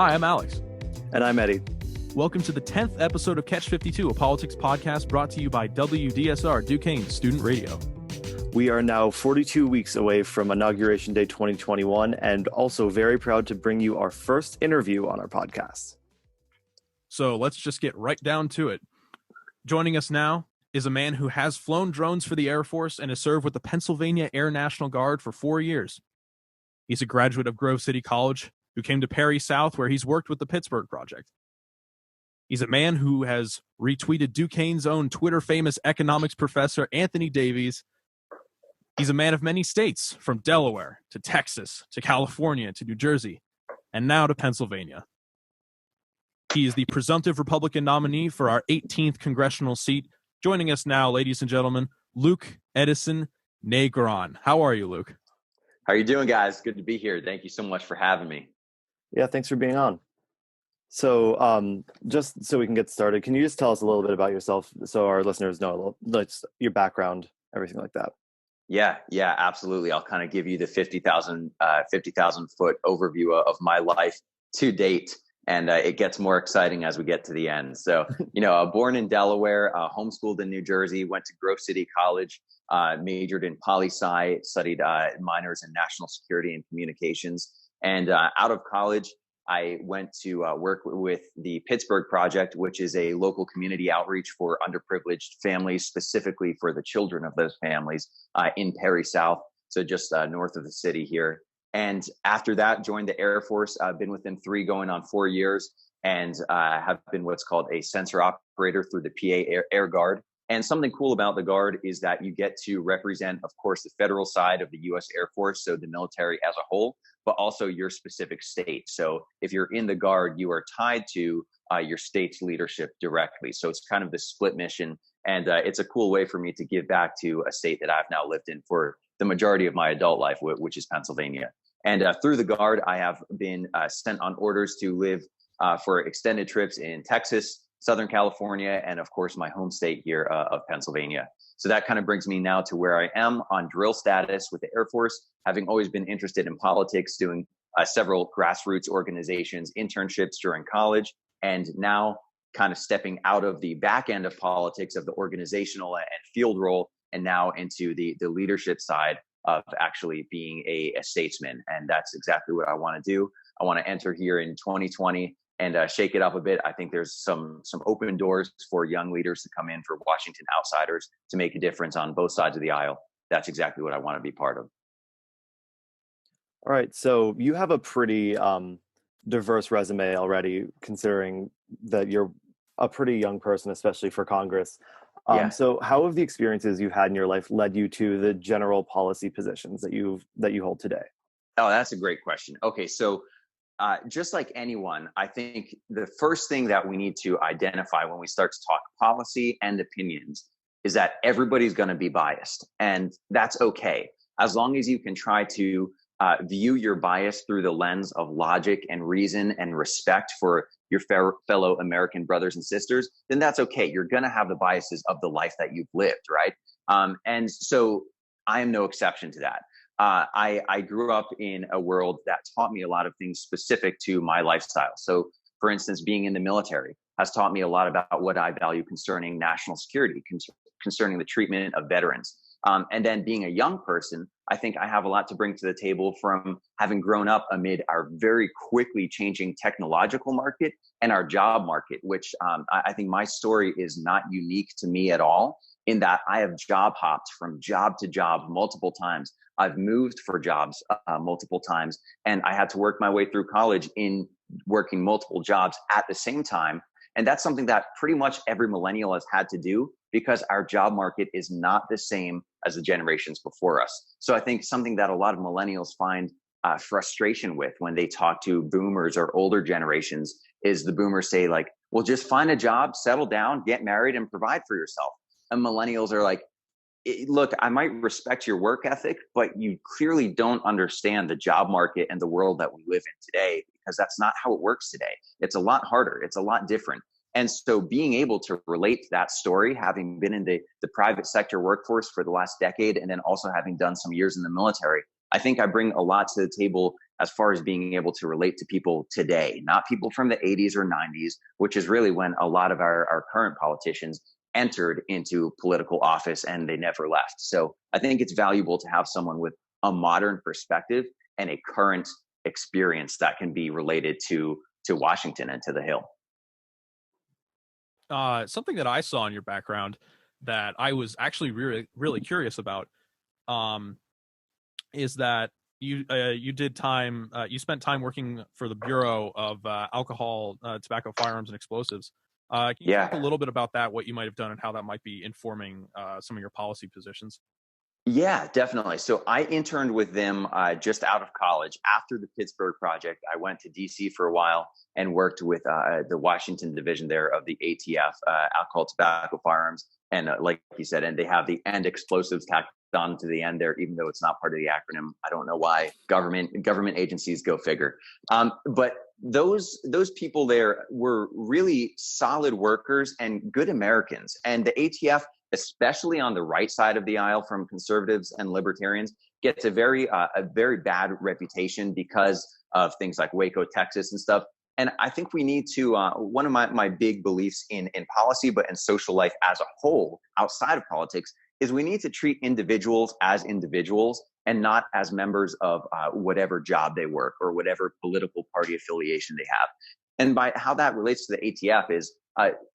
Hi, I'm Alex. And I'm Eddie. Welcome to the 10th episode of Catch 52, a politics podcast brought to you by WDSR, Duquesne Student Radio. We are now 42 weeks away from Inauguration Day 2021 and also very proud to bring you our first interview on our podcast. So let's just get right down to it. Joining us now is a man who has flown drones for the Air Force and has served with the Pennsylvania Air National Guard for 4 years. He's a graduate of Grove City College who came to Perry South, where he's worked with the Pittsburgh Project. He's a man who has retweeted Duquesne's own Twitter-famous economics professor, Anthony Davies. He's a man of many states, from Delaware to Texas to California to New Jersey, and now to Pennsylvania. He is the presumptive Republican nominee for our 18th congressional seat. Joining us now, ladies and gentlemen, Luke Negron. How are you, Luke? How are you doing, guys? Good to be here. Thank you so much for having me. Yeah, thanks for being on. So just so we can get started, can you just tell us a little bit about yourself so our listeners know your background, everything like that? Yeah, absolutely. I'll kind of give you the 50,000 foot overview of my life to date. And it gets more exciting as we get to the end. So, born in Delaware, homeschooled in New Jersey, went to Grove City College, majored in poli-sci, studied minors in national security and communications. And out of college, I went to work with the Pittsburgh Project, which is a local community outreach for underprivileged families, specifically for the children of those families in Perry South, so just north of the city here. And after that, joined the Air Force. I've been with them 3 going on 4 years, and have been what's called a sensor operator through the PA Air Guard. And something cool about the Guard is that you get to represent, of course, the federal side of the U.S. Air Force, so the military as a whole, but also your specific state. So if you're in the Guard, you are tied to your state's leadership directly. So it's kind of this split mission, and it's a cool way for me to give back to a state that I've now lived in for the majority of my adult life, which is Pennsylvania. And through the Guard, I have been sent on orders to live for extended trips in Texas, Southern California, and of course, my home state here of Pennsylvania. So that kind of brings me now to where I am on drill status with the Air Force, having always been interested in politics, doing several grassroots organizations, internships during college, and now kind of stepping out of the back end of politics of the organizational and field role, and now into the leadership side of actually being a statesman. And that's exactly what I want to do. I want to enter here in 2020 and shake it up a bit. I think there's some open doors for young leaders to come in, for Washington outsiders to make a difference on both sides of the aisle. That's exactly what I want to be part of. All right. So you have a pretty diverse resume already, considering that you're a pretty young person, especially for Congress. So how have the experiences you've had in your life led you to the general policy positions that you hold today? Oh, that's a great question. Okay, so just like anyone, I think the first thing that we need to identify when we start to talk policy and opinions is that everybody's going to be biased, and that's okay. As long as you can try to view your bias through the lens of logic and reason and respect for your fellow American brothers and sisters, then that's okay. You're going to have the biases of the life that you've lived, right? And so I am no exception to that. I grew up in a world that taught me a lot of things specific to my lifestyle. So, for instance, being in the military has taught me a lot about what I value concerning national security, concerning the treatment of veterans. And then being a young person, I think I have a lot to bring to the table from having grown up amid our very quickly changing technological market and our job market, which I think my story is not unique to me at all, in that I have job hopped from job to job multiple times. I've moved for jobs multiple times, and I had to work my way through college in working multiple jobs at the same time. And that's something that pretty much every millennial has had to do, because our job market is not the same as the generations before us. So I think something that a lot of millennials find frustration with when they talk to boomers or older generations is the boomers say, like, well, just find a job, settle down, get married, and provide for yourself. And millennials are like, look, I might respect your work ethic, but you clearly don't understand the job market and the world that we live in today, because that's not how it works today. It's a lot harder. It's a lot different. And so being able to relate to that story, having been in the private sector workforce for the last decade, and then also having done some years in the military, I think I bring a lot to the table as far as being able to relate to people today, not people from the 80s or 90s, which is really when a lot of our current politicians entered into political office and they never left. So I think it's valuable to have someone with a modern perspective and a current experience that can be related to Washington and to the Hill. Something that I saw in your background that I was actually really, really curious about is that you spent time working for the Bureau of Alcohol, Tobacco, Firearms, and Explosives. Can you talk a little bit about that, what you might have done and how that might be informing some of your policy positions? Yeah, definitely. So I interned with them just out of college. After the Pittsburgh project, I went to DC for a while and worked with the Washington division there of the ATF, Alcohol, Tobacco, Firearms, and like you said, and they have the "and explosives" tacked on to the end there, even though it's not part of the acronym. I don't know why government agencies, go figure. But those people there were really solid workers and good Americans, and the ATF, especially on the right side of the aisle from conservatives and libertarians, gets a very bad reputation because of things like Waco, Texas and stuff. And I think we need to, one of my big beliefs in policy, but in social life as a whole, outside of politics, is we need to treat individuals as individuals and not as members of whatever job they work or whatever political party affiliation they have. And by how that relates to the ATF is,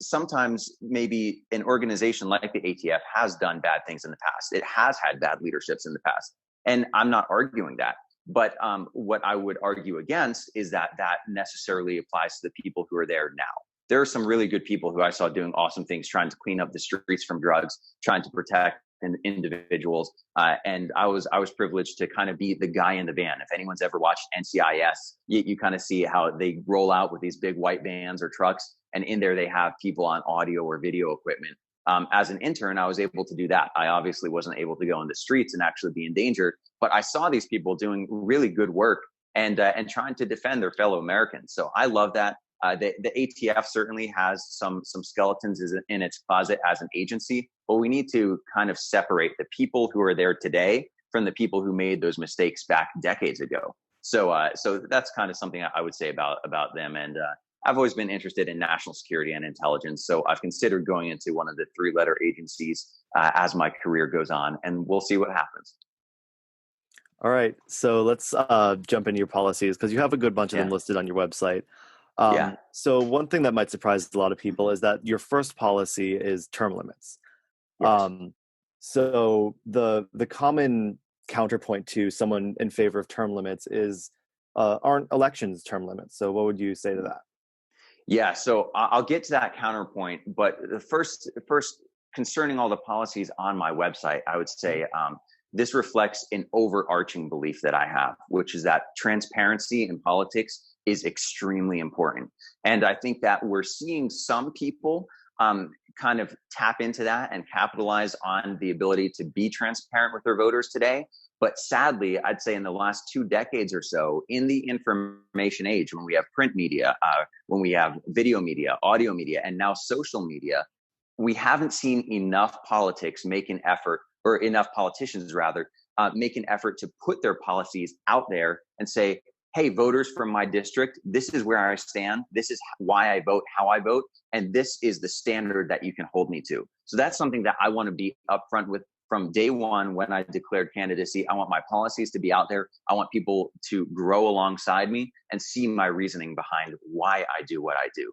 sometimes maybe an organization like the ATF has done bad things in the past. It has had bad leaderships in the past. And I'm not arguing that. But what I would argue against is that necessarily applies to the people who are there now. There are some really good people who I saw doing awesome things, trying to clean up the streets from drugs, trying to protect individuals. And I was privileged to kind of be the guy in the van. If anyone's ever watched NCIS, you kind of see how they roll out with these big white vans or trucks. And in there, they have people on audio or video equipment. As an intern, I was able to do that. I obviously wasn't able to go in the streets and actually be endangered, but I saw these people doing really good work and trying to defend their fellow Americans. So I love that. The ATF certainly has some skeletons in its closet as an agency, but we need to kind of separate the people who are there today from the people who made those mistakes back decades ago. So that's kind of something I would say about them. And I've always been interested in national security and intelligence, so I've considered going into one of the 3-letter agencies as my career goes on, and we'll see what happens. All right, so let's jump into your policies, because you have a good bunch of them listed on your website. So one thing that might surprise a lot of people is that your first policy is term limits. Yes. So the common counterpoint to someone in favor of term limits is aren't elections term limits. So what would you say to that? Yeah, so I'll get to that counterpoint, but the first concerning all the policies on my website, I would say this reflects an overarching belief that I have, which is that transparency in politics is extremely important. And I think that we're seeing some people kind of tap into that and capitalize on the ability to be transparent with their voters today. But sadly, I'd say in the last 2 decades or so, in the information age, when we have print media, when we have video media, audio media, and now social media, we haven't seen enough politics make an effort, or enough politicians rather, make an effort to put their policies out there and say, hey, voters from my district, this is where I stand. This is why I vote, how I vote. And this is the standard that you can hold me to. So that's something that I want to be upfront with from day one. When I declared candidacy, I want my policies to be out there. I want people to grow alongside me and see my reasoning behind why I do what I do.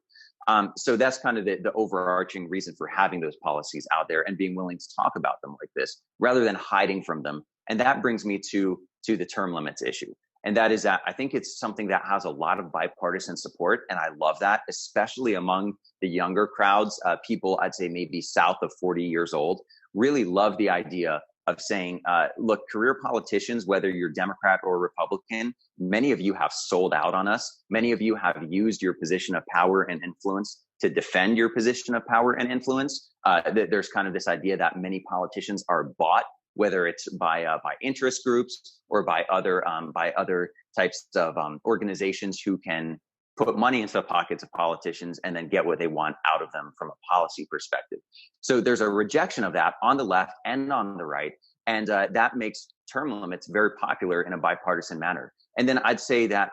So that's kind of the overarching reason for having those policies out there and being willing to talk about them like this, rather than hiding from them. And that brings me to the term limits issue. And that is that I think it's something that has a lot of bipartisan support. And I love that, especially among the younger crowds, people I'd say maybe south of 40 years old, really love the idea of saying, look, career politicians, whether you're Democrat or Republican, many of you have sold out on us. Many of you have used your position of power and influence to defend your position of power and influence. There's kind of this idea that many politicians are bought, whether it's by interest groups or by other types of organizations who can put money into the pockets of politicians and then get what they want out of them from a policy perspective. So there's a rejection of that on the left and on the right. And that makes term limits very popular in a bipartisan manner. And then I'd say that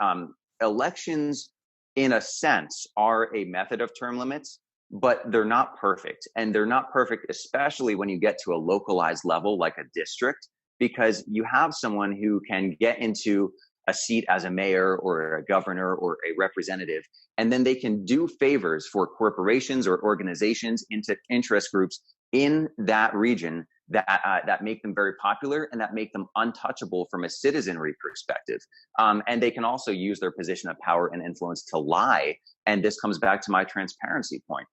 elections, in a sense, are a method of term limits, but they're not perfect. And they're not perfect, especially when you get to a localized level like a district, because you have someone who can get into a seat as a mayor or a governor or a representative, and then they can do favors for corporations or organizations, into interest groups in that region that make them very popular and that make them untouchable from a citizenry perspective. And they can also use their position of power and influence to lie. And this comes back to my transparency point.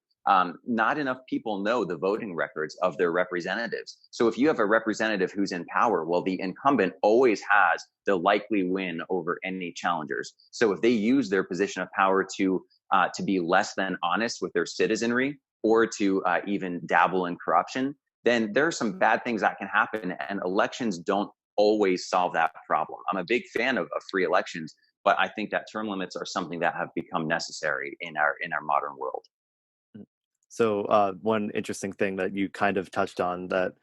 Not enough people know the voting records of their representatives. So if you have a representative who's in power, well, the incumbent always has the likely win over any challengers. So if they use their position of power to be less than honest with their citizenry, or to even dabble in corruption, then there are some bad things that can happen, and elections don't always solve that problem. I'm a big fan of free elections, but I think that term limits are something that have become necessary in our modern world. So one interesting thing that you kind of touched on that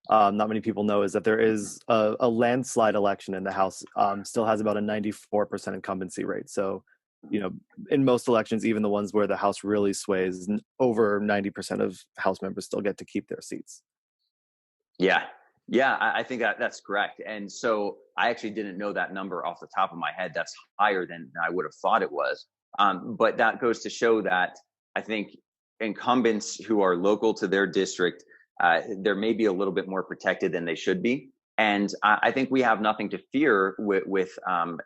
not many people know is that there is a landslide election in the House. Still has about a 94% incumbency rate. So, in most elections, even the ones where the House really sways, over 90% of House members still get to keep their seats. Yeah, I think that's correct. And so I actually didn't know that number off the top of my head. That's higher than I would have thought it was. But that goes to show that I think incumbents who are local to their district, they're maybe a little bit more protected than they should be. And I think we have nothing to fear with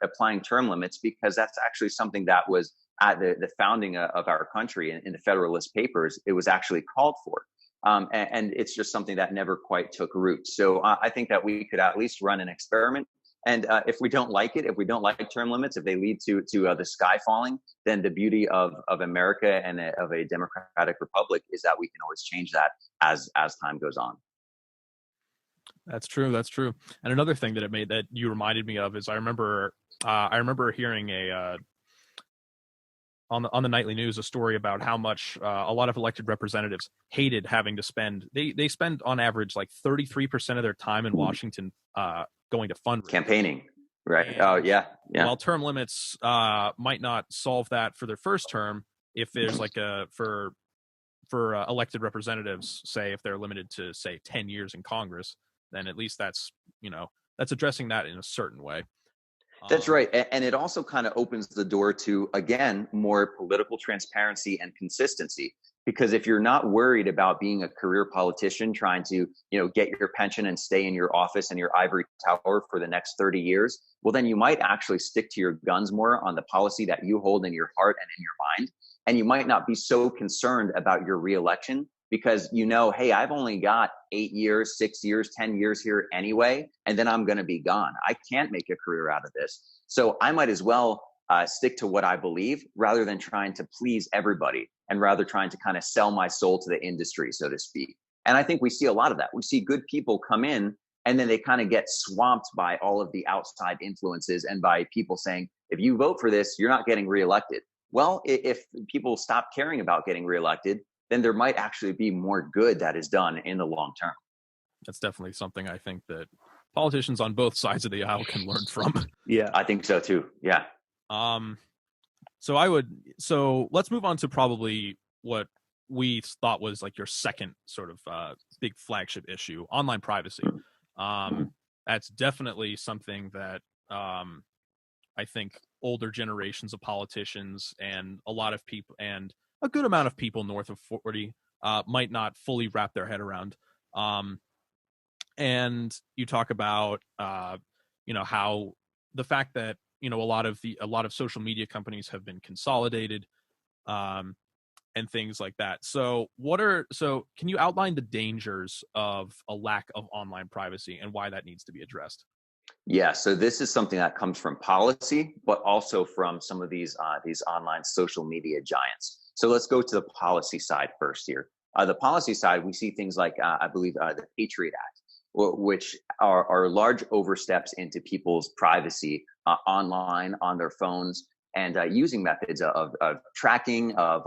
applying term limits, because that's actually something that was at the founding of our country in the Federalist Papers. It was actually called for. And it's just something that never quite took root. So I think that we could at least run an experiment. And if we don't like it, if we don't like term limits, if they lead to the sky falling, then the beauty of America and of a democratic republic is that we can always change that as time goes on. That's true. And another thing that you reminded me of is I remember hearing on the nightly news a story about how much a lot of elected representatives hated having to spend. They spend on average like 33% of their time in Washington going to fundraising, campaigning, right? And oh yeah. While term limits might not solve that for their first term, if there's like for elected representatives, say if they're limited to say 10 years in Congress, then at least that's addressing that in a certain way. That's right. And it also kind of opens the door to, again, more political transparency and consistency. Because if you're not worried about being a career politician trying to, get your pension and stay in your office and your ivory tower for the next 30 years, well, then you might actually stick to your guns more on the policy that you hold in your heart and in your mind. And you might not be so concerned about your reelection, because hey, I've only got 8 years, 6 years, 10 years here anyway, and then I'm going to be gone. I can't make a career out of this. So I might as well stick to what I believe rather than trying to please everybody, and rather trying to kind of sell my soul to the industry, so to speak. And I think we see a lot of that. We see good people come in and then they kind of get swamped by all of the outside influences and by people saying, if you vote for this, you're not getting reelected. Well, if people stop caring about getting reelected, then there might actually be more good that is done in the long term. That's definitely something I think that politicians on both sides of the aisle can learn from. Yeah, I think so too. Yeah. So let's move on to probably what we thought was like your second sort of big flagship issue, online privacy. That's definitely something that I think older generations of politicians and a lot of people and a good amount of people north of 40 might not fully wrap their head around. And you talk about, how the fact that, a lot of social media companies have been consolidated and things like that. So can you outline the dangers of a lack of online privacy and why that needs to be addressed? Yeah, so this is something that comes from policy, but also from some of these online social media giants. So let's go to the policy side first here. The policy side, we see things like, I believe, the Patriot Act, which are large oversteps into people's privacy online, on their phones, and using methods of tracking, of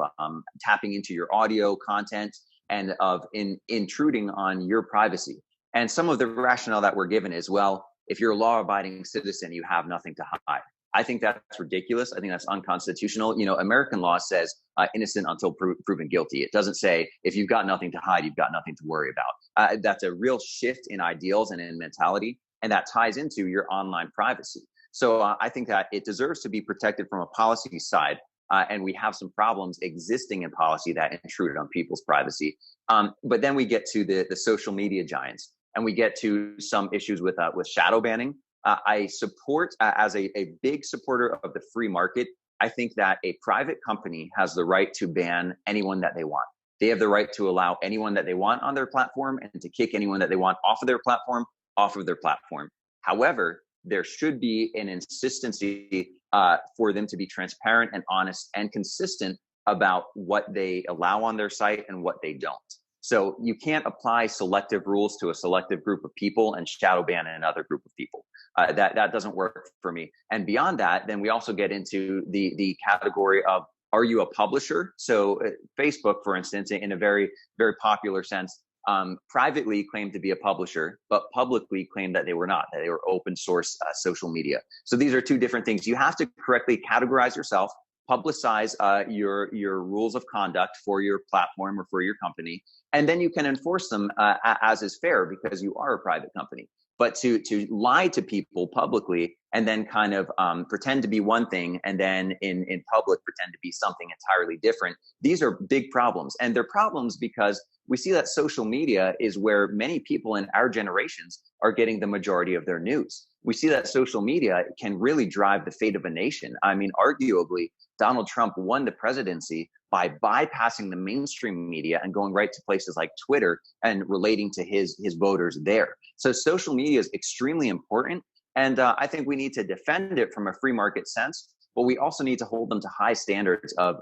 tapping into your audio content, and of intruding on your privacy. And some of the rationale that we're given is, well, if you're a law-abiding citizen, you have nothing to hide. I think that's ridiculous. I think that's unconstitutional. You know, American law says innocent until proven guilty. It doesn't say if you've got nothing to hide, you've got nothing to worry about. That's a real shift in ideals and in mentality, and that ties into your online privacy. So I think that it deserves to be protected from a policy side, and we have some problems existing in policy that intrude on people's privacy. But then we get to the social media giants, and we get to some issues with shadow banning. I support, as a big supporter of the free market, I think that a private company has the right to ban anyone that they want. They have the right to allow anyone that they want on their platform and to kick anyone that they want off of their platform, However, there should be an insistency for them to be transparent and honest and consistent about what they allow on their site and what they don't. So you can't apply selective rules to a selective group of people and shadow ban another group of people. That doesn't work for me. And beyond that, then we also get into the category of, are you a publisher? So Facebook, for instance, in a very, very popular sense, privately claimed to be a publisher, but publicly claimed that they were not, that they were open source social media. So these are two different things. You have to correctly categorize yourself, publicize your rules of conduct for your platform or for your company, and then you can enforce them as is fair, because you are a private company. But to lie to people publicly and then kind of pretend to be one thing and then in public pretend to be something entirely different, these are big problems. And they're problems because we see that social media is where many people in our generations are getting the majority of their news. We see that social media can really drive the fate of a nation. I mean, arguably, Donald Trump won the presidency by bypassing the mainstream media and going right to places like Twitter and relating to his voters there. So social media is extremely important. And I think we need to defend it from a free market sense, but we also need to hold them to high standards of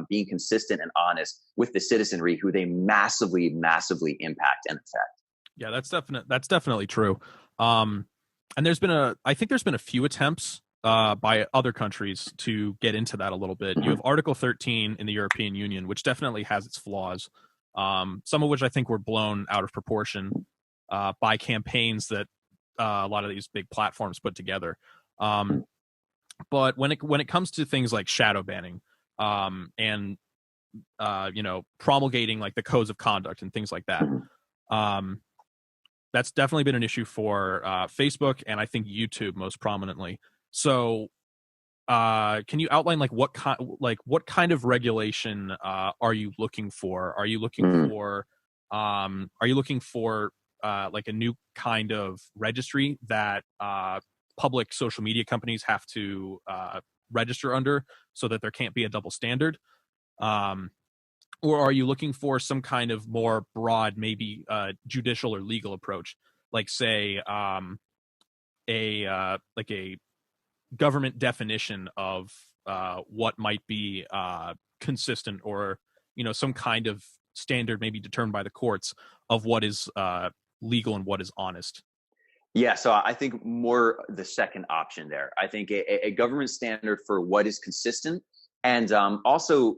being consistent and honest with the citizenry who they massively, massively impact and affect. Yeah, that's definitely true. And I think there's been a few attempts by other countries to get into that a little bit. You have Article 13 in the European Union, which definitely has its flaws, some of which I think were blown out of proportion by campaigns that a lot of these big platforms put together. But when it comes to things like shadow banning and promulgating like the codes of conduct and things like that, that's definitely been an issue for Facebook and I think YouTube most prominently. So can you outline like what kind of regulation are you looking for? Are you looking for like a new kind of registry that public social media companies have to register under so that there can't be a double standard? Or are you looking for some kind of more broad, maybe judicial or legal approach, like say a government definition of what might be consistent, or some kind of standard maybe determined by the courts of what is legal and what is honest? Yeah, so I think more the second option there. I think a government standard for what is consistent, and also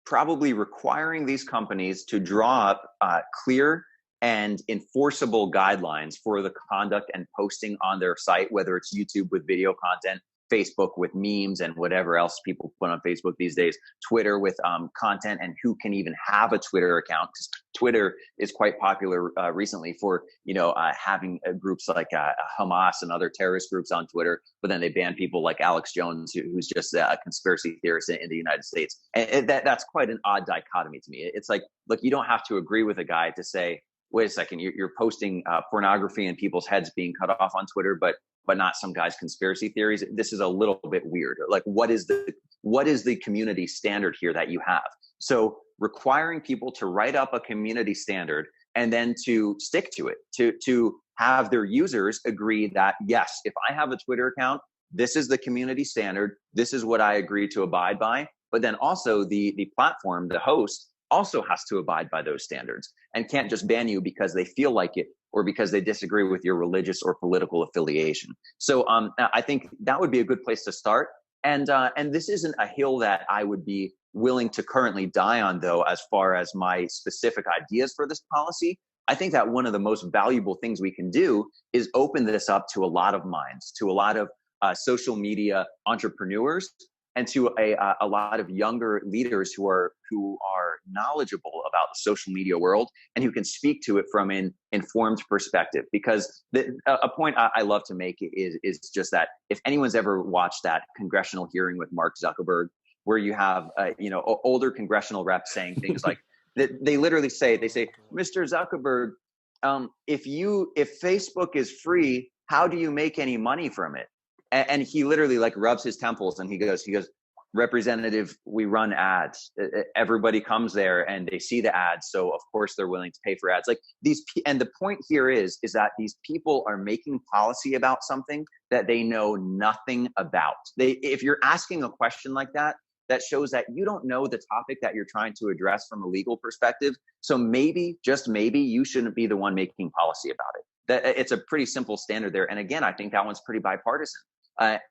probably requiring these companies to draw up clear and enforceable guidelines for the conduct and posting on their site, whether it's YouTube with video content, Facebook with memes and whatever else people put on Facebook these days, Twitter with content and who can even have a Twitter account, because Twitter is quite popular recently for, having groups like Hamas and other terrorist groups on Twitter, but then they ban people like Alex Jones, who's just a conspiracy theorist in the United States. And that's quite an odd dichotomy to me. It's like, look, you don't have to agree with a guy to say, wait a second, you're posting pornography and people's heads being cut off on Twitter, but not some guy's conspiracy theories. This is a little bit weird. Like, what is the community standard here that you have? So requiring people to write up a community standard and then to stick to it, to have their users agree that, yes, if I have a Twitter account, this is the community standard. This is what I agree to abide by. But then also the platform, the host, also has to abide by those standards and can't just ban you because they feel like it or because they disagree with your religious or political affiliation. So I think that would be a good place to start. And this isn't a hill that I would be willing to currently die on, though, as far as my specific ideas for this policy. I think that one of the most valuable things we can do is open this up to a lot of minds, to a lot of social media entrepreneurs, and to a lot of younger leaders who are knowledgeable about the social media world and who can speak to it from an informed perspective. Because a point I love to make is just that if anyone's ever watched that congressional hearing with Mark Zuckerberg, where you have older congressional reps saying things like they literally say, Mr. Zuckerberg, if Facebook is free, how do you make any money from it? And he literally like rubs his temples and he goes, Representative, we run ads. Everybody comes there and they see the ads. So of course they're willing to pay for ads. Like these, and the point here is that these people are making policy about something that they know nothing about. If you're asking a question like that, that shows that you don't know the topic that you're trying to address from a legal perspective. So maybe, just maybe, you shouldn't be the one making policy about it. That it's a pretty simple standard there. And again, I think that one's pretty bipartisan.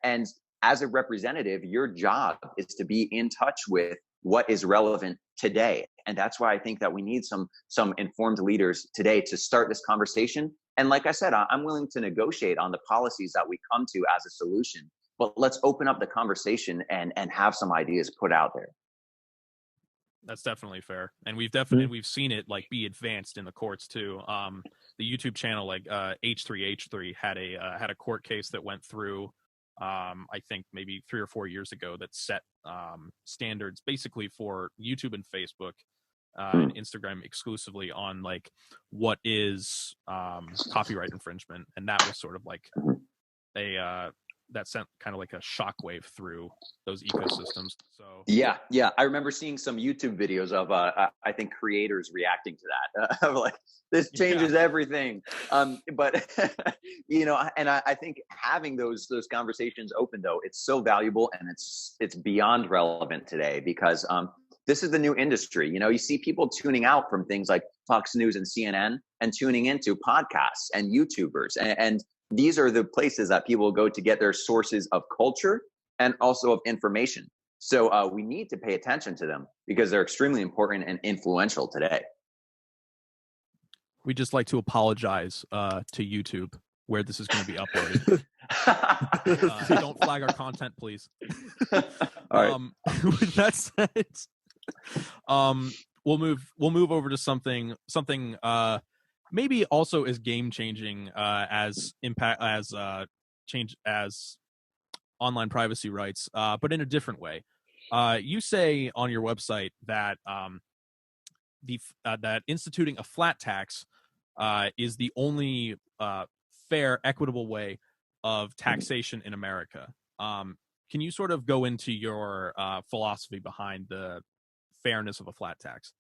And as a representative, your job is to be in touch with what is relevant today. And that's why I think that we need some informed leaders today to start this conversation. And like I said, I'm willing to negotiate on the policies that we come to as a solution, but let's open up the conversation and have some ideas put out there. That's definitely fair. And we've seen it like be advanced in the courts too. The YouTube channel, like H3H3 had a court case that went through, I think maybe 3 or 4 years ago, that set standards basically for YouTube and Facebook and Instagram exclusively on like what is copyright infringement. And that was sort of like that sent kind of like a shockwave through those ecosystems. So yeah, I remember seeing some YouTube videos of I think creators reacting to that. Of like, this changes everything. But and I think having those conversations open, though, it's so valuable, and it's beyond relevant today because this is the new industry. You see people tuning out from things like Fox News and CNN and tuning into podcasts and YouTubers, and these are the places that people go to get their sources of culture and also of information. So we need to pay attention to them because they're extremely important and influential today. We'd just like to apologize to YouTube where this is going to be uploaded. Don't flag our content, please. All right. With that said, we'll move over to something maybe also as game changing as change as online privacy rights, but in a different way. You say on your website that that instituting a flat tax is the only fair, equitable way of taxation in America. Can you sort of go into your philosophy behind the fairness of a flat tax?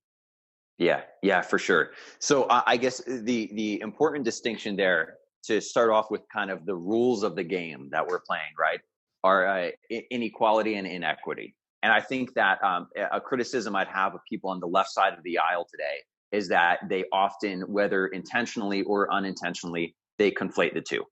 Yeah, for sure. So I guess the important distinction there, to start off with kind of the rules of the game that we're playing, right, are inequality and inequity. And I think that a criticism I'd have of people on the left side of the aisle today is that they often, whether intentionally or unintentionally, they conflate the two.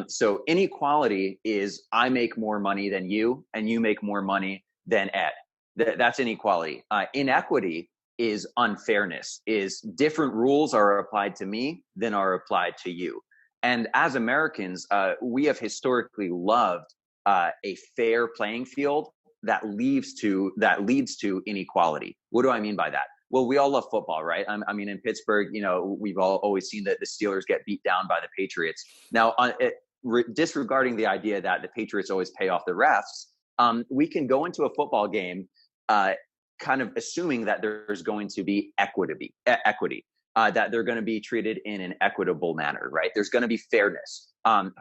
So inequality is I make more money than you and you make more money than Ed. That's inequality. Inequity is unfairness, is different rules are applied to me than are applied to you. And as Americans, we have historically loved a fair playing field that leads to inequality. What do I mean by that? Well, we all love football, right? I mean, in Pittsburgh, we've always seen that the Steelers get beat down by the Patriots. Now, disregarding the idea that the Patriots always pay off the refs, we can go into a football game kind of assuming that there's going to be equity, that they're going to be treated in an equitable manner, right? There's going to be fairness.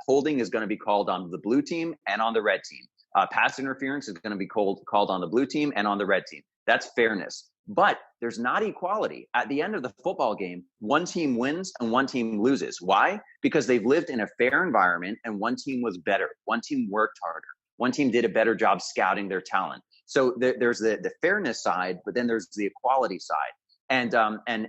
Holding is going to be called on the blue team and on the red team. Pass interference is going to be called on the blue team and on the red team. That's fairness. But there's not equality. At the end of the football game, one team wins and one team loses. Why? Because they've lived in a fair environment and one team was better. One team worked harder. One team did a better job scouting their talent. So there's the fairness side, but then there's the equality side. And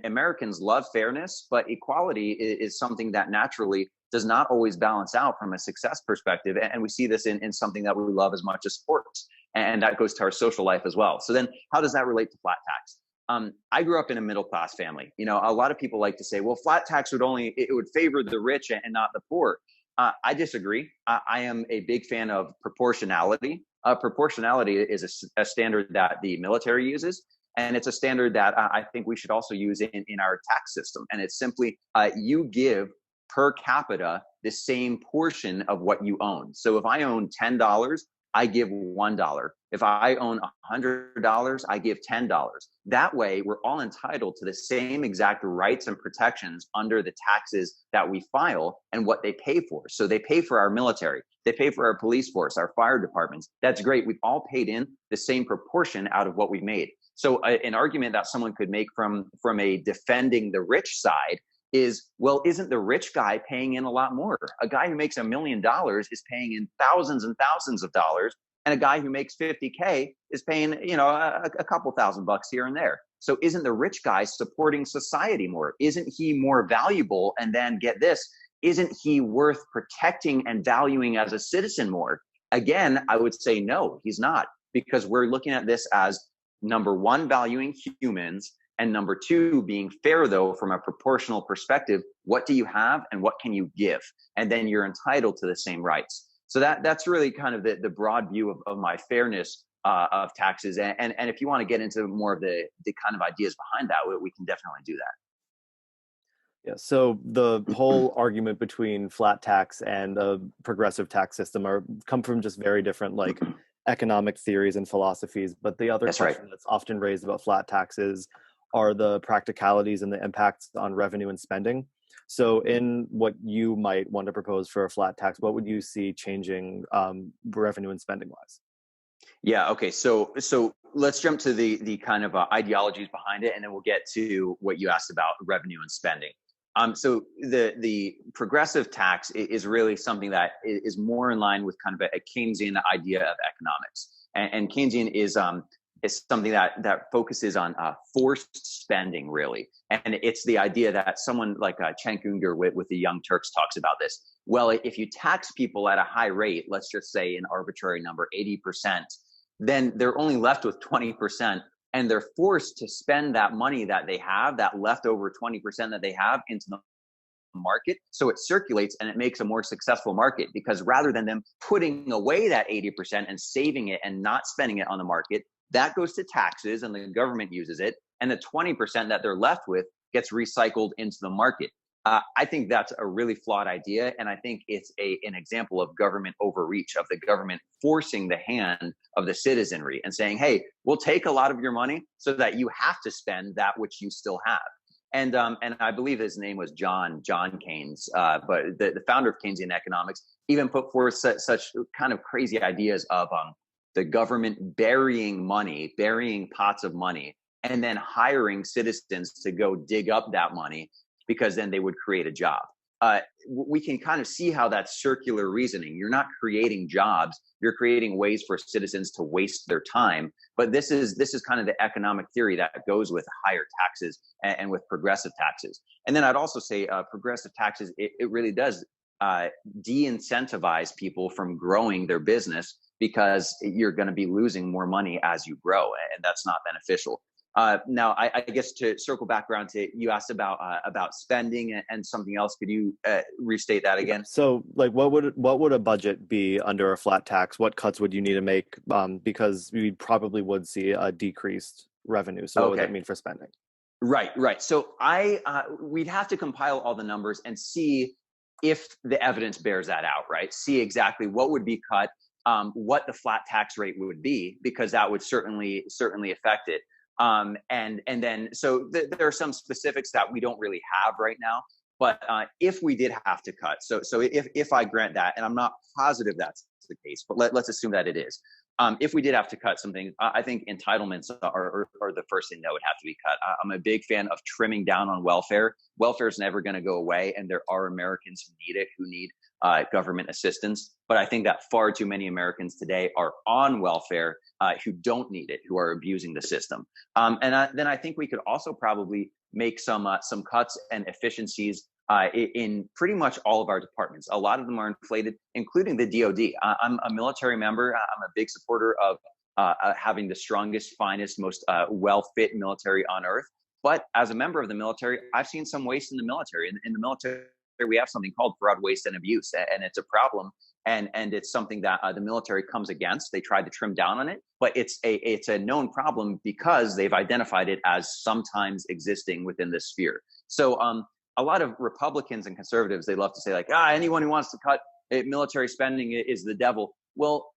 Americans love fairness, but equality is something that naturally does not always balance out from a success perspective. And we see this in something that we love as much as sports. And that goes to our social life as well. So then how does that relate to flat tax? I grew up in a middle class family. You know, a lot of people like to say, well, flat tax it would favor the rich and not the poor. I disagree. I am a big fan of proportionality. Proportionality is a standard that the military uses, and it's a standard that I think we should also use in our tax system. And it's simply you give per capita the same portion of what you own. So if I own $10, I give $1. If I own $100, I give $10. That way, we're all entitled to the same exact rights and protections under the taxes that we file and what they pay for. So they pay for our military, they pay for our police force, our fire departments. That's great. We've all paid in the same proportion out of what we've made. So an argument that someone could make from a defending the rich side is, well, isn't the rich guy paying in a lot more? A guy who makes $1 million is paying in thousands and thousands of dollars, and a guy who makes 50K is paying, a couple $1,000 here and there. So isn't the rich guy supporting society more? Isn't he more valuable? And then get this, isn't he worth protecting and valuing as a citizen more? Again, I would say no, he's not, because we're looking at this as number one, valuing humans, and number two, being fair, though, from a proportional perspective. What do you have and what can you give? And then you're entitled to the same rights. So that's really kind of the broad view of my fairness of taxes. And if you want to get into more of the kind of ideas behind that, we can definitely do that. Yeah, so the whole argument between flat tax and a progressive tax system come from just very different economic theories and philosophies. But the other question that's often raised about flat taxes are the practicalities and the impacts on revenue and spending. So in what you might want to propose for a flat tax, what would you see changing revenue and spending wise? Yeah. Okay. So let's jump to the kind of ideologies behind it, and then we'll get to what you asked about revenue and spending. So the progressive tax is really something that is more in line with kind of a Keynesian idea of economics, and Keynesian is something that focuses on forced spending, really. And it's the idea that someone like Cenk Uygur with the Young Turks talks about this. Well, if you tax people at a high rate, let's just say an arbitrary number, 80%, then they're only left with 20%. And they're forced to spend that money that they have, that leftover 20% that they have, into the market. So it circulates and it makes a more successful market, because rather than them putting away that 80% and saving it and not spending it on the market, that goes to taxes and the government uses it. And the 20% that they're left with gets recycled into the market. I think that's a really flawed idea. And I think it's an example of government overreach, of the government forcing the hand of the citizenry and saying, hey, we'll take a lot of your money so that you have to spend that which you still have. And I believe his name was John Keynes, but the founder of Keynesian economics even put forth such kind of crazy ideas of the government burying pots of money and then hiring citizens to go dig up that money, because then they would create a job. We can kind of see how that's circular reasoning. You're not creating jobs, you're creating ways for citizens to waste their time. But this is kind of the economic theory that goes with higher taxes and with progressive taxes. And then I'd also say progressive taxes, it really does de-incentivize people from growing their business, because you're going to be losing more money as you grow, and that's not beneficial. Now, I guess to circle back around to, you asked about spending and something else. Could you restate that again? So, what would a budget be under a flat tax? What cuts would you need to make? Because we probably would see a decreased revenue. So, what would that mean for spending? Right. So, we'd have to compile all the numbers and see if the evidence bears that out. Right. See exactly what would be cut, what the flat tax rate would be, because that would certainly affect it. And then, so there are some specifics that we don't really have right now, but if we did have to cut, so if I grant that, and I'm not positive that's the case, but let's assume that it is. If we did have to cut something, I think entitlements are the first thing that would have to be cut. I'm a big fan of trimming down on welfare. Welfare is never going to go away, and there are Americans who need it, who need government assistance. But I think that far too many Americans today are on welfare who don't need it, who are abusing the system. Then I think we could also probably make some cuts and efficiencies in pretty much all of our departments. A lot of them are inflated, including the DoD. I'm a military member. I'm a big supporter of having the strongest, finest, most well-fit military on earth. But as a member of the military, I've seen some waste in the military. In the military, we have something called fraud, waste, and abuse, and it's a problem. And it's something that the military comes against. They tried to trim down on it, but it's a known problem because they've identified it as sometimes existing within this sphere. So a lot of Republicans and conservatives, they love to say like, anyone who wants to cut military spending is the devil. Well,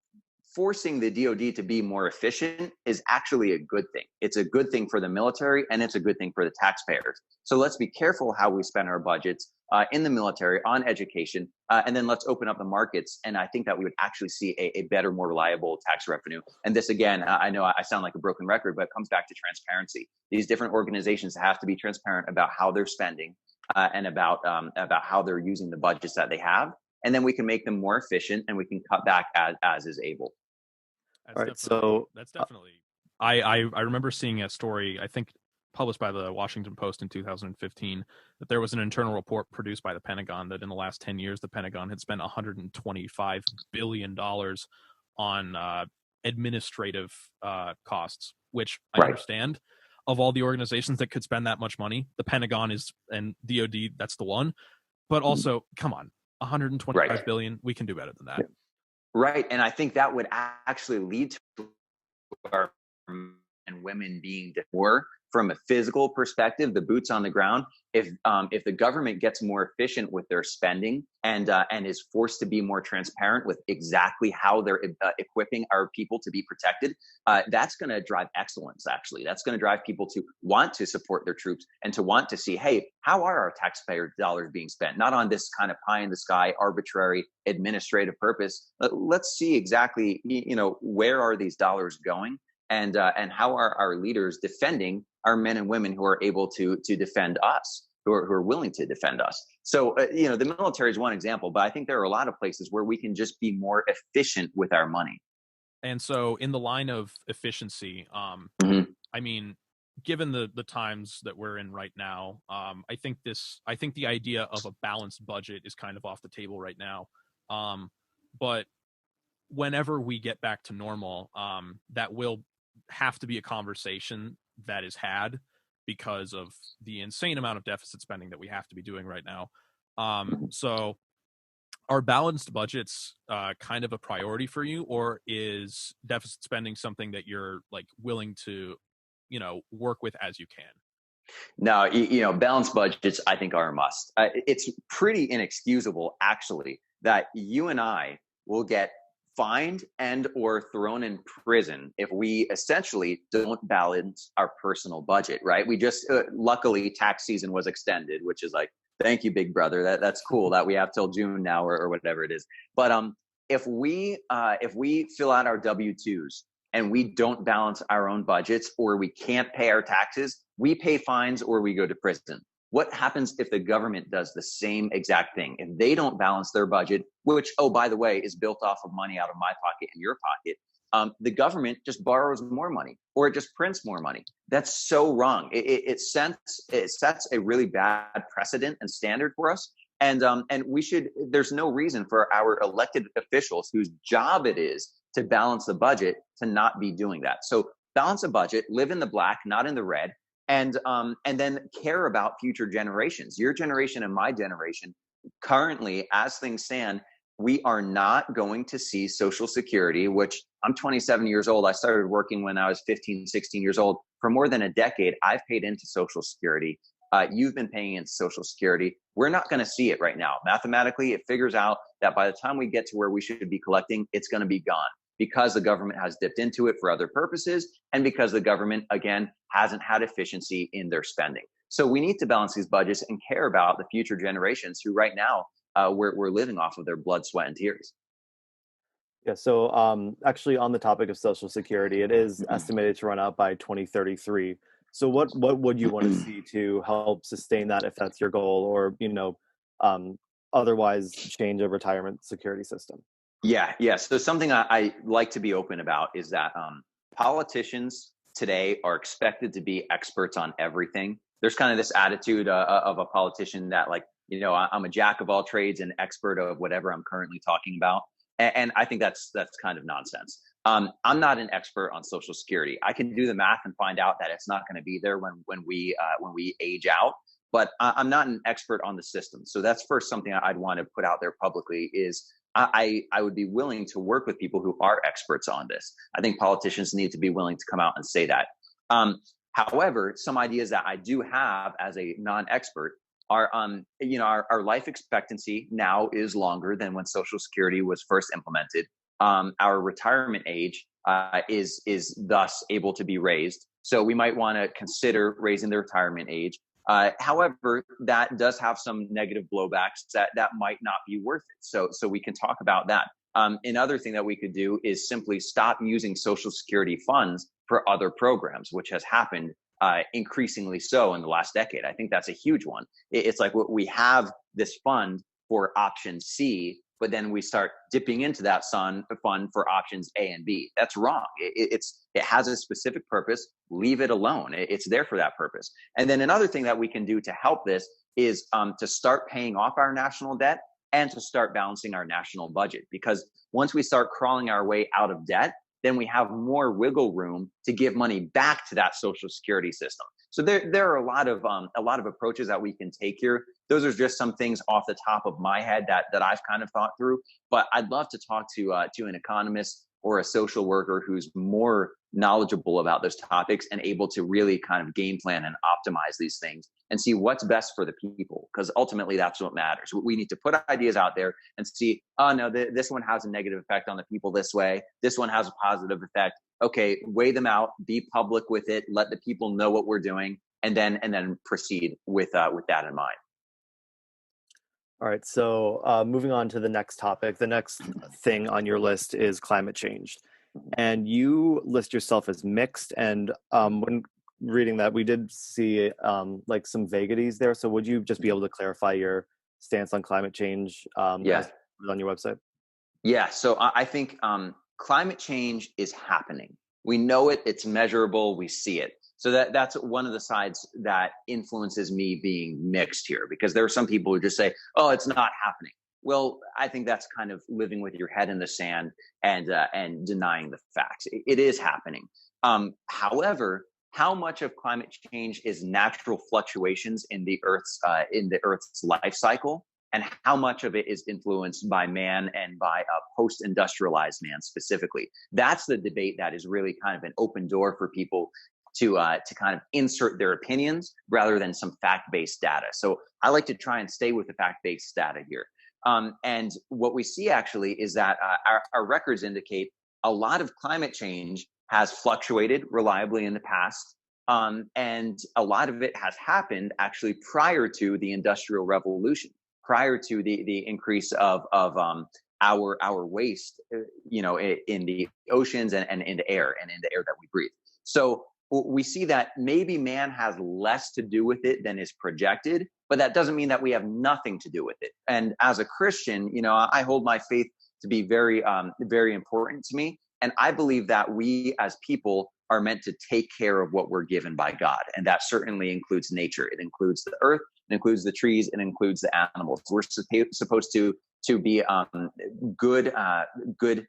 forcing the DoD to be more efficient is actually a good thing. It's a good thing for the military, and it's a good thing for the taxpayers. So let's be careful how we spend our budgets in the military, on education, and then let's open up the markets. And I think that we would actually see a better, more reliable tax revenue. And this, again, I know I sound like a broken record, but it comes back to transparency. These different organizations have to be transparent about how they're spending and about how they're using the budgets that they have. And then we can make them more efficient, and we can cut back as is able. That's definitely. I remember seeing a story, I think published by the Washington Post in 2015, that there was an internal report produced by the Pentagon that in the last 10 years, the Pentagon had spent $125 billion on administrative costs, which I understand. Of all the organizations that could spend that much money, the Pentagon and DoD, that's the one. But also, come on, 125 billion, we can do better than that. Yeah. Right. And I think that would actually lead to our men and women being more from a physical perspective, the boots on the ground. If the government gets more efficient with their spending and is forced to be more transparent with exactly how they're equipping our people to be protected, that's going to drive excellence. Actually, that's going to drive people to want to support their troops and to want to see, hey, how are our taxpayer dollars being spent? Not on this kind of pie in the sky, arbitrary administrative purpose. Let's see exactly, where are these dollars going, and how are our leaders defending our men and women who are able to defend us, who are willing to defend us. So, the military is one example, but I think there are a lot of places where we can just be more efficient with our money. And so in the line of efficiency, I mean, given the times that we're in right now, I think the idea of a balanced budget is kind of off the table right now. But whenever we get back to normal, that will have to be a conversation that is had because of the insane amount of deficit spending that we have to be doing right now. So are balanced budgets kind of a priority for you, or is deficit spending something that you're like willing to, work with as you can? No, balanced budgets, I think, are a must. It's pretty inexcusable, actually, that you and I will get fined and or thrown in prison if we essentially don't balance our personal budget, right? We just luckily tax season was extended, which is like, thank you, big brother. That's cool that we have till June now or whatever it is. But if we fill out our W-2s and we don't balance our own budgets, or we can't pay our taxes, we pay fines or we go to prison. What happens if the government does the same exact thing? If they don't balance their budget, which, oh, by the way, is built off of money out of my pocket and your pocket, the government just borrows more money, or it just prints more money. That's so wrong. It sets a really bad precedent and standard for us. And there's no reason for our elected officials whose job it is to balance the budget to not be doing that. So balance a budget, live in the black, not in the red. And then care about future generations, your generation and my generation. Currently, as things stand, we are not going to see Social Security, which I'm 27 years old. I started working when I was 15, 16 years old. For more than a decade, I've paid into Social Security. You've been paying into Social Security. We're not going to see it right now. Mathematically, it figures out that by the time we get to where we should be collecting, it's going to be gone, because the government has dipped into it for other purposes, and because the government, again, hasn't had efficiency in their spending. So we need to balance these budgets and care about the future generations who right now we're living off of their blood, sweat, and tears. Yeah, so actually on the topic of Social Security, it is estimated to run out by 2033. So what would you want to see to help sustain that, if that's your goal, or otherwise change a retirement security system? Yeah. So something I like to be open about is that politicians today are expected to be experts on everything. There's kind of this attitude of a politician that, like, I'm a jack of all trades and expert of whatever I'm currently talking about. And I think that's kind of nonsense. I'm not an expert on Social Security. I can do the math and find out that it's not going to be there when we age out. But I'm not an expert on the system. So that's first something I'd want to put out there publicly is I would be willing to work with people who are experts on this. I think politicians need to be willing to come out and say that. However, some ideas that I do have as a non-expert are, our life expectancy now is longer than when Social Security was first implemented. Our retirement age is thus able to be raised. So we might want to consider raising the retirement age. However, that does have some negative blowbacks that might not be worth it. So we can talk about that. Another thing that we could do is simply stop using Social Security funds for other programs, which has happened increasingly so in the last decade. I think that's a huge one. It's like we have this fund for option C, but then we start dipping into that fund for options A and B. That's wrong. It has a specific purpose. Leave it alone. It's there for that purpose. And then another thing that we can do to help this is to start paying off our national debt and to start balancing our national budget. Because once we start crawling our way out of debt, then we have more wiggle room to give money back to that Social Security system. So there are a lot of approaches that we can take here. Those are just some things off the top of my head that I've kind of thought through. But I'd love to talk to an economist or a social worker who's more knowledgeable about those topics and able to really kind of game plan and optimize these things and see what's best for the people. Because ultimately, that's what matters. We need to put ideas out there and see, oh, no, this one has a negative effect on the people this way. This one has a positive effect. Okay, weigh them out, be public with it, let the people know what we're doing, and then proceed with that in mind. All right, so moving on to the next topic, the next thing on your list is climate change. And you list yourself as mixed. And when reading that, we did see like some vagaries there. So would you just be able to clarify your stance on climate change on your website? Yeah, so I think climate change is happening. We know it, it's measurable, we see it. So that's one of the sides that influences me being mixed here, because there are some people who just say, oh, it's not happening. Well, I think that's kind of living with your head in the sand and denying the facts. It is happening. However, how much of climate change is natural fluctuations in the Earth's life cycle, and how much of it is influenced by man and by a post-industrialized man specifically? That's the debate that is really kind of an open door for people to kind of insert their opinions rather than some fact-based data. So I like to try and stay with the fact-based data here. And what we see actually is that our records indicate a lot of climate change has fluctuated reliably in the past. And a lot of it has happened actually prior to the Industrial Revolution, prior to the increase of our waste, in the oceans and in the air that we breathe. So we see that maybe man has less to do with it than is projected, but that doesn't mean that we have nothing to do with it. And as a Christian, I hold my faith to be very, very important to me. And I believe that we as people are meant to take care of what we're given by God. And that certainly includes nature. It includes the earth, it includes the trees, it includes the animals. We're supposed to be good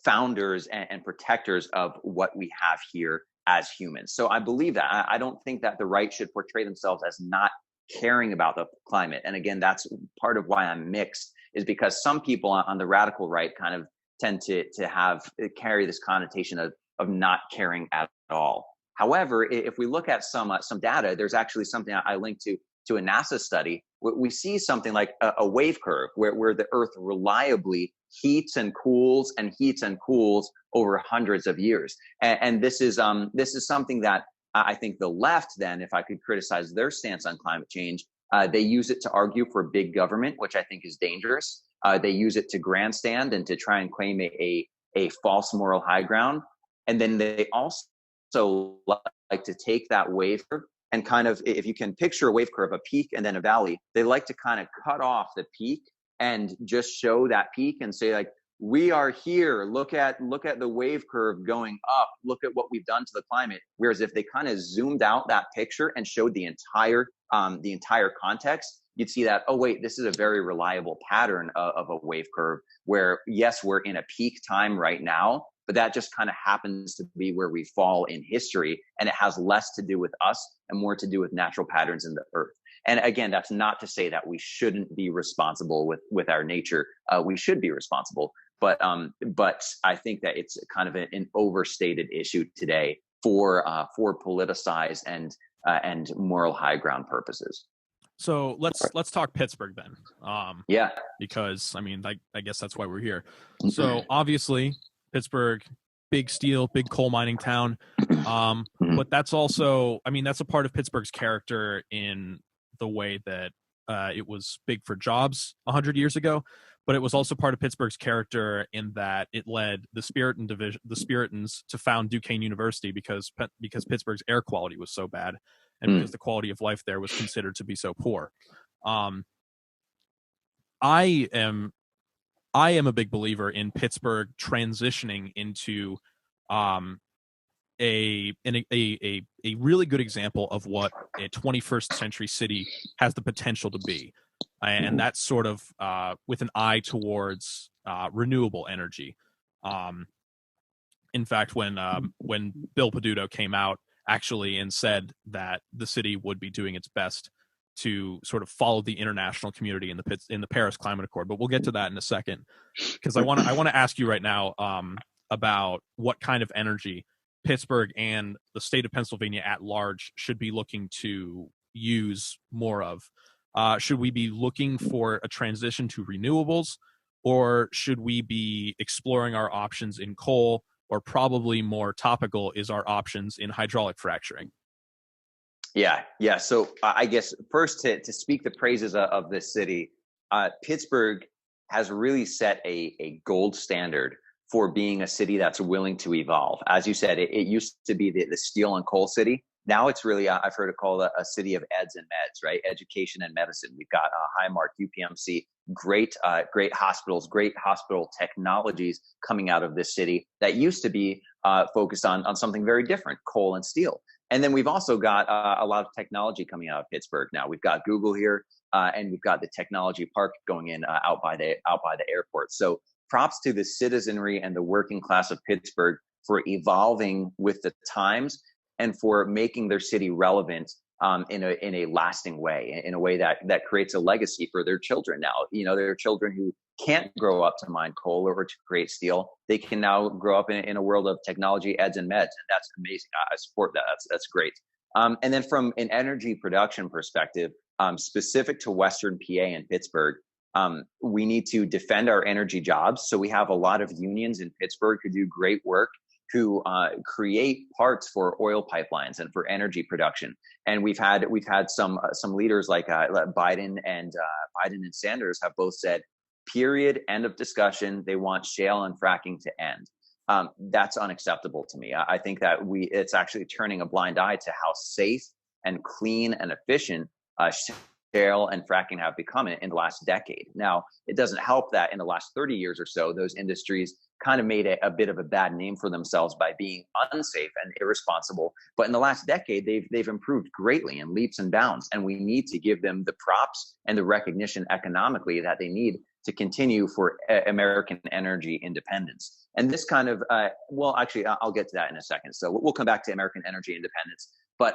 founders and protectors of what we have here as humans. So I believe that. I don't think that the right should portray themselves as not caring about the climate. And again, that's part of why I'm mixed, is because some people on the radical right kind of tend to carry this connotation of not caring at all. However, if we look at some data, there's actually something I linked to a NASA study. We see something like a wave curve where the Earth reliably heats and cools over hundreds of years. And this is something that I think the left, then, if I could criticize their stance on climate change, they use it to argue for big government, which I think is dangerous. They use it to grandstand and to try and claim a false moral high ground. And then they also like to take that wave curve and kind of, if you can picture a wave curve, a peak and then a valley, they like to kind of cut off the peak and just show that peak and say, like, we are here. Look at the wave curve going up. Look at what we've done to the climate. Whereas if they kind of zoomed out that picture and showed the entire context, you'd see that, oh, wait, this is a very reliable pattern of a wave curve where, yes, we're in a peak time right now, but that just kind of happens to be where we fall in history. And it has less to do with us and more to do with natural patterns in the earth. And again, that's not to say that we shouldn't be responsible with our nature. We should be responsible. But I think that it's kind of an overstated issue today for politicized and moral high ground purposes. So let's talk Pittsburgh then. Yeah. Because I mean, I guess that's why we're here. So obviously, Pittsburgh, big steel, big coal mining town. But that's also, I mean, that's a part of Pittsburgh's character in the way that it was big for jobs 100 years ago. But it was also part of Pittsburgh's character in that it led the Spiritans to found Duquesne University because Pittsburgh's air quality was so bad, and because the quality of life there was considered to be so poor. I am a big believer in Pittsburgh transitioning into a really good example of what a 21st century city has the potential to be. And that's sort of with an eye towards renewable energy. In fact, when Bill Peduto came out actually and said that the city would be doing its best to sort of follow the international community in the Paris Climate Accord, but we'll get to that in a second, because I want to ask you right now about what kind of energy Pittsburgh and the state of Pennsylvania at large should be looking to use more of. Should we be looking for a transition to renewables, or should we be exploring our options in coal, or probably more topical is our options in hydraulic fracturing? Yeah. So I guess first to speak the praises of this city, Pittsburgh has really set a gold standard for being a city that's willing to evolve. As you said, it used to be the steel and coal city. Now it's really, I've heard it called a city of eds and meds, right? Education and medicine. We've got Highmark, UPMC, great hospitals, great hospital technologies coming out of this city that used to be focused on something very different, coal and steel. And then we've also got a lot of technology coming out of Pittsburgh now. We've got Google here, and we've got the technology park going in out by the airport. So props to the citizenry and the working class of Pittsburgh for evolving with the times and for making their city relevant in a lasting way, in a way that creates a legacy for their children now. You know, there are children who can't grow up to mine coal or to create steel. They can now grow up in a world of technology, eds and meds, and that's amazing. I support that. That's great. And then from an energy production perspective, specific to Western PA and Pittsburgh, we need to defend our energy jobs. So we have a lot of unions in Pittsburgh who do great work, who create parts for oil pipelines and for energy production. And we've had some leaders like Biden and Sanders have both said, period, end of discussion. They want shale and fracking to end. That's unacceptable to me. I think that it's actually turning a blind eye to how safe and clean and efficient shale and fracking have become in the last decade. Now, it doesn't help that in the last 30 years or so, those industries kind of made a bit of a bad name for themselves by being unsafe and irresponsible. But in the last decade, they've improved greatly in leaps and bounds, and we need to give them the props and the recognition economically that they need to continue for American energy independence. And this kind of, actually, I'll get to that in a second. So we'll come back to American energy independence. But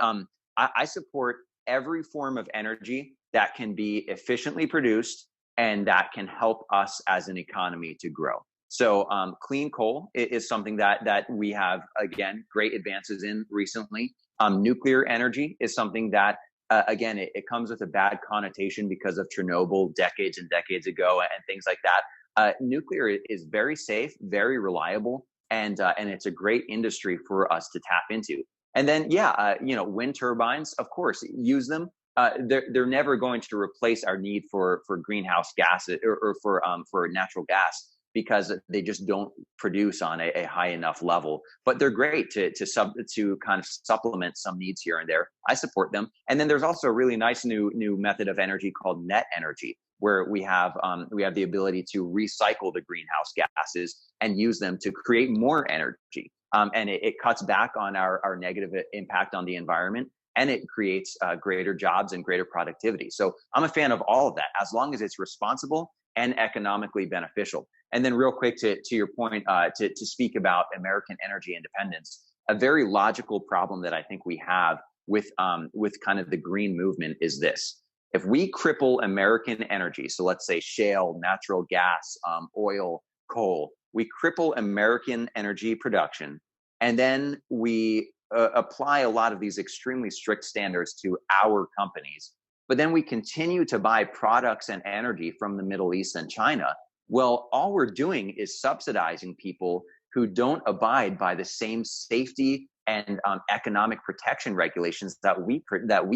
I support every form of energy that can be efficiently produced and that can help us as an economy to grow. So clean coal is something that we have, again, great advances in recently. Nuclear energy is something that, again, it comes with a bad connotation because of Chernobyl decades and decades ago and things like that. Nuclear is very safe, very reliable, and it's a great industry for us to tap into. And then, wind turbines, of course, use them. They're never going to replace our need for greenhouse gases or for natural gas, because they just don't produce on a high enough level. But they're great to kind of supplement some needs here and there. I support them. And then there's also a really nice new method of energy called net energy, where we have the ability to recycle the greenhouse gases and use them to create more energy. And it cuts back on our negative impact on the environment. and it creates greater jobs and greater productivity. So I'm a fan of all of that, as long as it's responsible and economically beneficial. And then real quick to your point, to speak about American energy independence, a very logical problem that I think we have with kind of the green movement is this. If we cripple American energy, so let's say shale, natural gas, oil, coal, we cripple American energy production, and then we apply a lot of these extremely strict standards to our companies, but then we continue to buy products and energy from the Middle East and China. Well, all we're doing is subsidizing people who don't abide by the same safety and economic protection regulations that we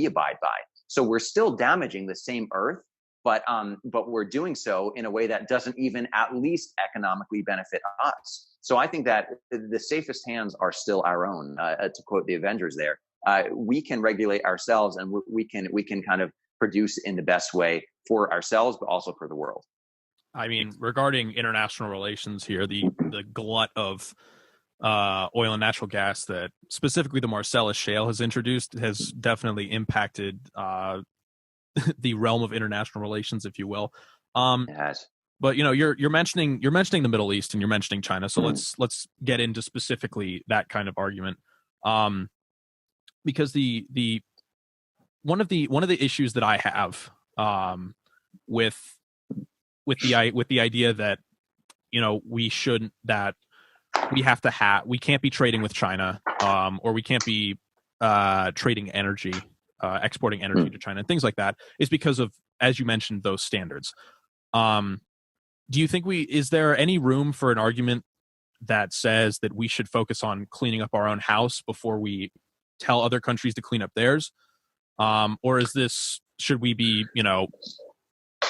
abide by. So we're still damaging the same earth, but we're doing so in a way that doesn't even at least economically benefit us. So I think that the safest hands are still our own. To quote the Avengers, there, we can regulate ourselves, and we can kind of produce in the best way for ourselves, but also for the world. I mean, regarding international relations here, the glut of oil and natural gas that specifically the Marcellus Shale has introduced has definitely impacted the realm of international relations, if you will. It has. But you're mentioning the Middle East and you're mentioning China, so let's get into specifically that kind of argument, because the one of the issues that I have with the idea that we can't be trading with China, or we can't be trading energy, exporting energy to China and things like that, is because of, as you mentioned, those standards. Do you think is there any room for an argument that says that we should focus on cleaning up our own house before we tell other countries to clean up theirs? Or should we be,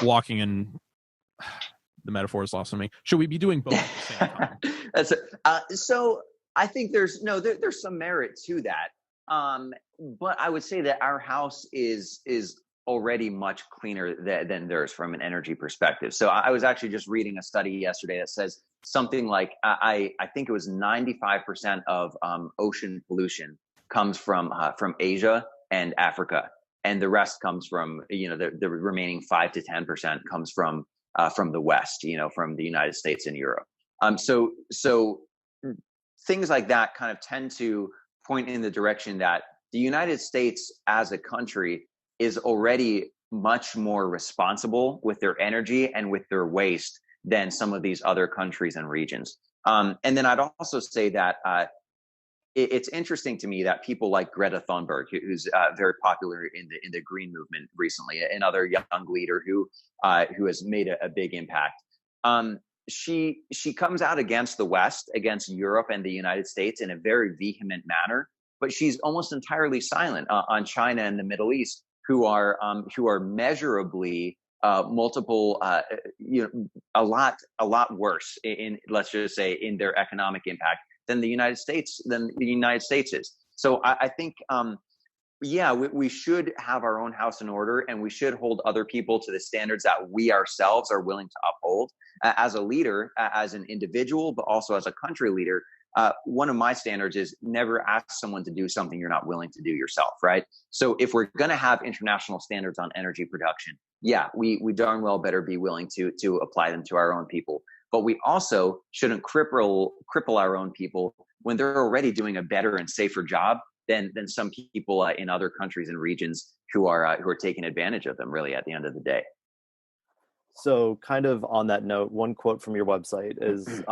walking in, the metaphor is lost on me. Should we be doing both at the same time? So I think there's some merit to that. But I would say that our house is already much cleaner than theirs from an energy perspective. So I was actually just reading a study yesterday that says something like, I think it was 95% of ocean pollution comes from Asia and Africa, and the rest comes from the remaining 5 to 10% comes from the West, from the United States and Europe. So things like that kind of tend to point in the direction that the United States as a country is already much more responsible with their energy and with their waste than some of these other countries and regions. And then I'd also say that it's interesting to me that people like Greta Thunberg, who's very popular in the green movement recently, another young leader who has made a big impact. She comes out against the West, against Europe and the United States in a very vehement manner, but she's almost entirely silent on China and the Middle East, who are measurably multiple, a lot worse in, let's just say, in their economic impact than the United States is. So I think, we should have our own house in order, and we should hold other people to the standards that we ourselves are willing to uphold. As a leader, as an individual, but also as a country leader, one of my standards is never ask someone to do something you're not willing to do yourself, right? So if we're going to have international standards on energy production, we darn well better be willing to apply them to our own people. But we also shouldn't cripple our own people when they're already doing a better and safer job than some people in other countries and regions who are taking advantage of them, really, at the end of the day. So kind of on that note, one quote from your website is,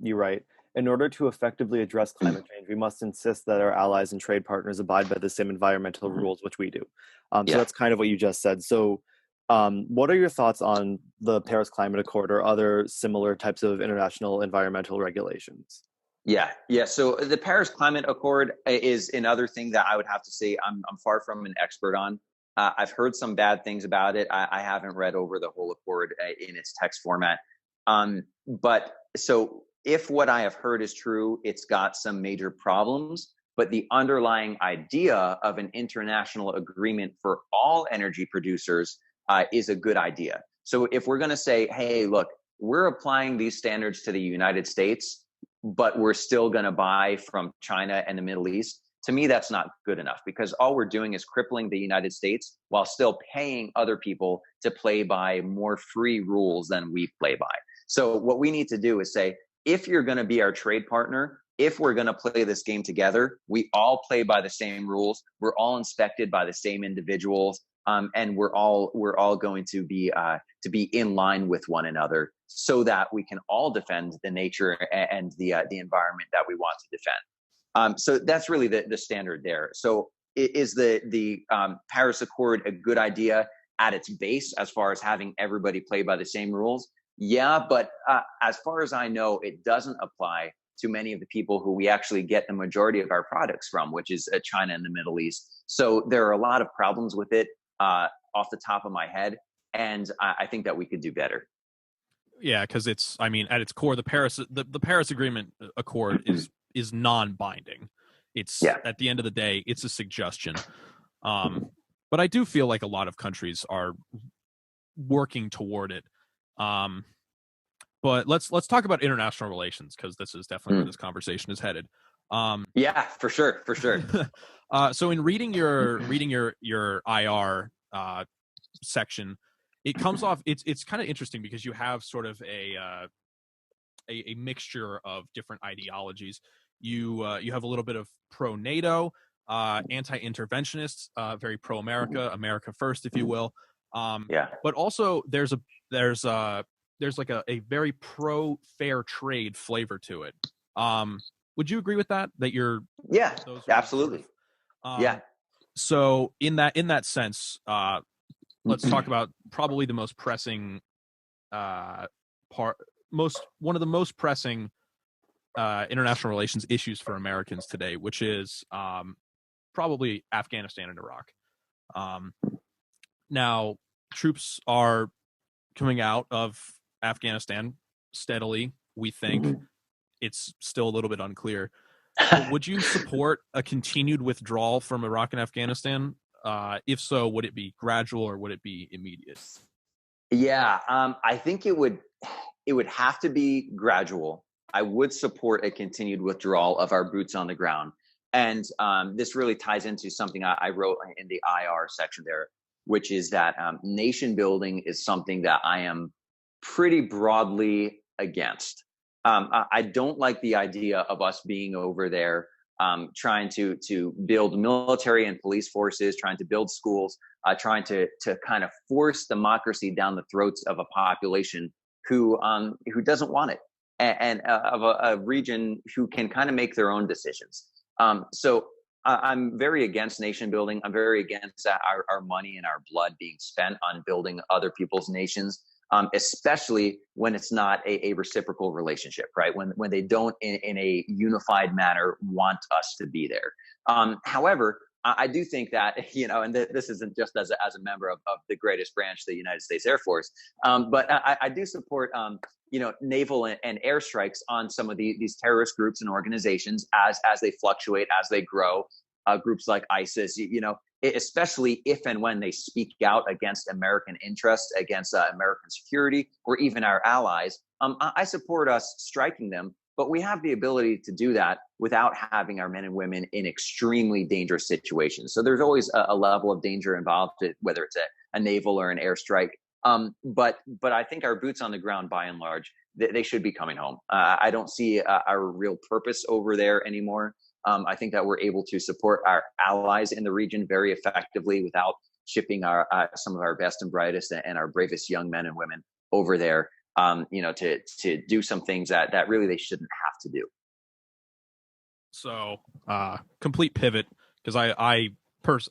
you write, "In order to effectively address climate change, we must insist that our allies and trade partners abide by the same environmental rules which we do." So that's kind of what you just said. So what are your thoughts on the Paris Climate Accord or other similar types of international environmental regulations? Yeah. So the Paris Climate Accord is another thing that I would have to say I'm far from an expert on. I've heard some bad things about it. I haven't read over the whole accord in its text format. But so if what I have heard is true, it's got some major problems. But the underlying idea of an international agreement for all energy producers is a good idea. So if we're going to say, hey, look, we're applying these standards to the United States, but we're still going to buy from China and the Middle East, To me, that's not good enough, because all we're doing is crippling the United States while still paying other people to play by more free rules than we play by. So what we need to do is say, if you're going to be our trade partner, if we're going to play this game together, we all play by the same rules. We're all inspected by the same individuals, and we're all going to be in line with one another, so that we can all defend the nature and the environment that we want to defend. So that's really the standard there. So is the Paris Accord a good idea at its base as far as having everybody play by the same rules? Yeah, but as far as I know, it doesn't apply to many of the people who we actually get the majority of our products from, which is China and the Middle East. So there are a lot of problems with it off the top of my head, and I think that we could do better. Yeah, because it's, I mean, at its core, the Paris Agreement Accord is non-binding. It's at the end of the day, it's a suggestion. But I do feel like a lot of countries are working toward it. But let's talk about international relations, because this is definitely where this conversation is headed. Yeah, for sure. So in reading your IR section, it comes off. It's kind of interesting because you have sort of a mixture of different ideologies. You have a little bit of pro-NATO, anti-interventionists, very pro-America, America first, if you will. But also there's like a very pro-fair trade flavor to it. Would you agree with that? That you're absolutely. So in that sense, let's talk about probably the most pressing one of the most pressing international relations issues for Americans today, which is probably Afghanistan and Iraq. Now, troops are coming out of Afghanistan steadily. We think it's still a little bit unclear. But would you support a continued withdrawal from Iraq and Afghanistan? If so, would it be gradual or would it be immediate? Yeah, I think it would have to be gradual. I would support a continued withdrawal of our boots on the ground. And this really ties into something I wrote in the IR section there, which is that nation building is something that I am pretty broadly against. I don't like the idea of us being over there trying to build military and police forces, trying to build schools, trying to kind of force democracy down the throats of a population who doesn't want it, and of a region who can kind of make their own decisions. So I'm very against nation building. I'm very against our money and our blood being spent on building other people's nations. Especially when it's not a reciprocal relationship, right? When they don't in a unified manner want us to be there. However, I do think that, and this isn't just as a member of the greatest branch, the United States Air Force, but I do support, naval and airstrikes on some of these terrorist groups and organizations as they fluctuate, as they grow. Groups like ISIS, especially if and when they speak out against American interests, against American security, or even our allies. I support us striking them, but we have the ability to do that without having our men and women in extremely dangerous situations. So there's always a level of danger involved, whether it's a naval or an airstrike. But I think our boots on the ground, by and large, they should be coming home. I don't see our real purpose over there anymore. I think that we're able to support our allies in the region very effectively without shipping some of our best and brightest and our bravest young men and women over there, to do some things that really they shouldn't have to do. So, complete pivot, because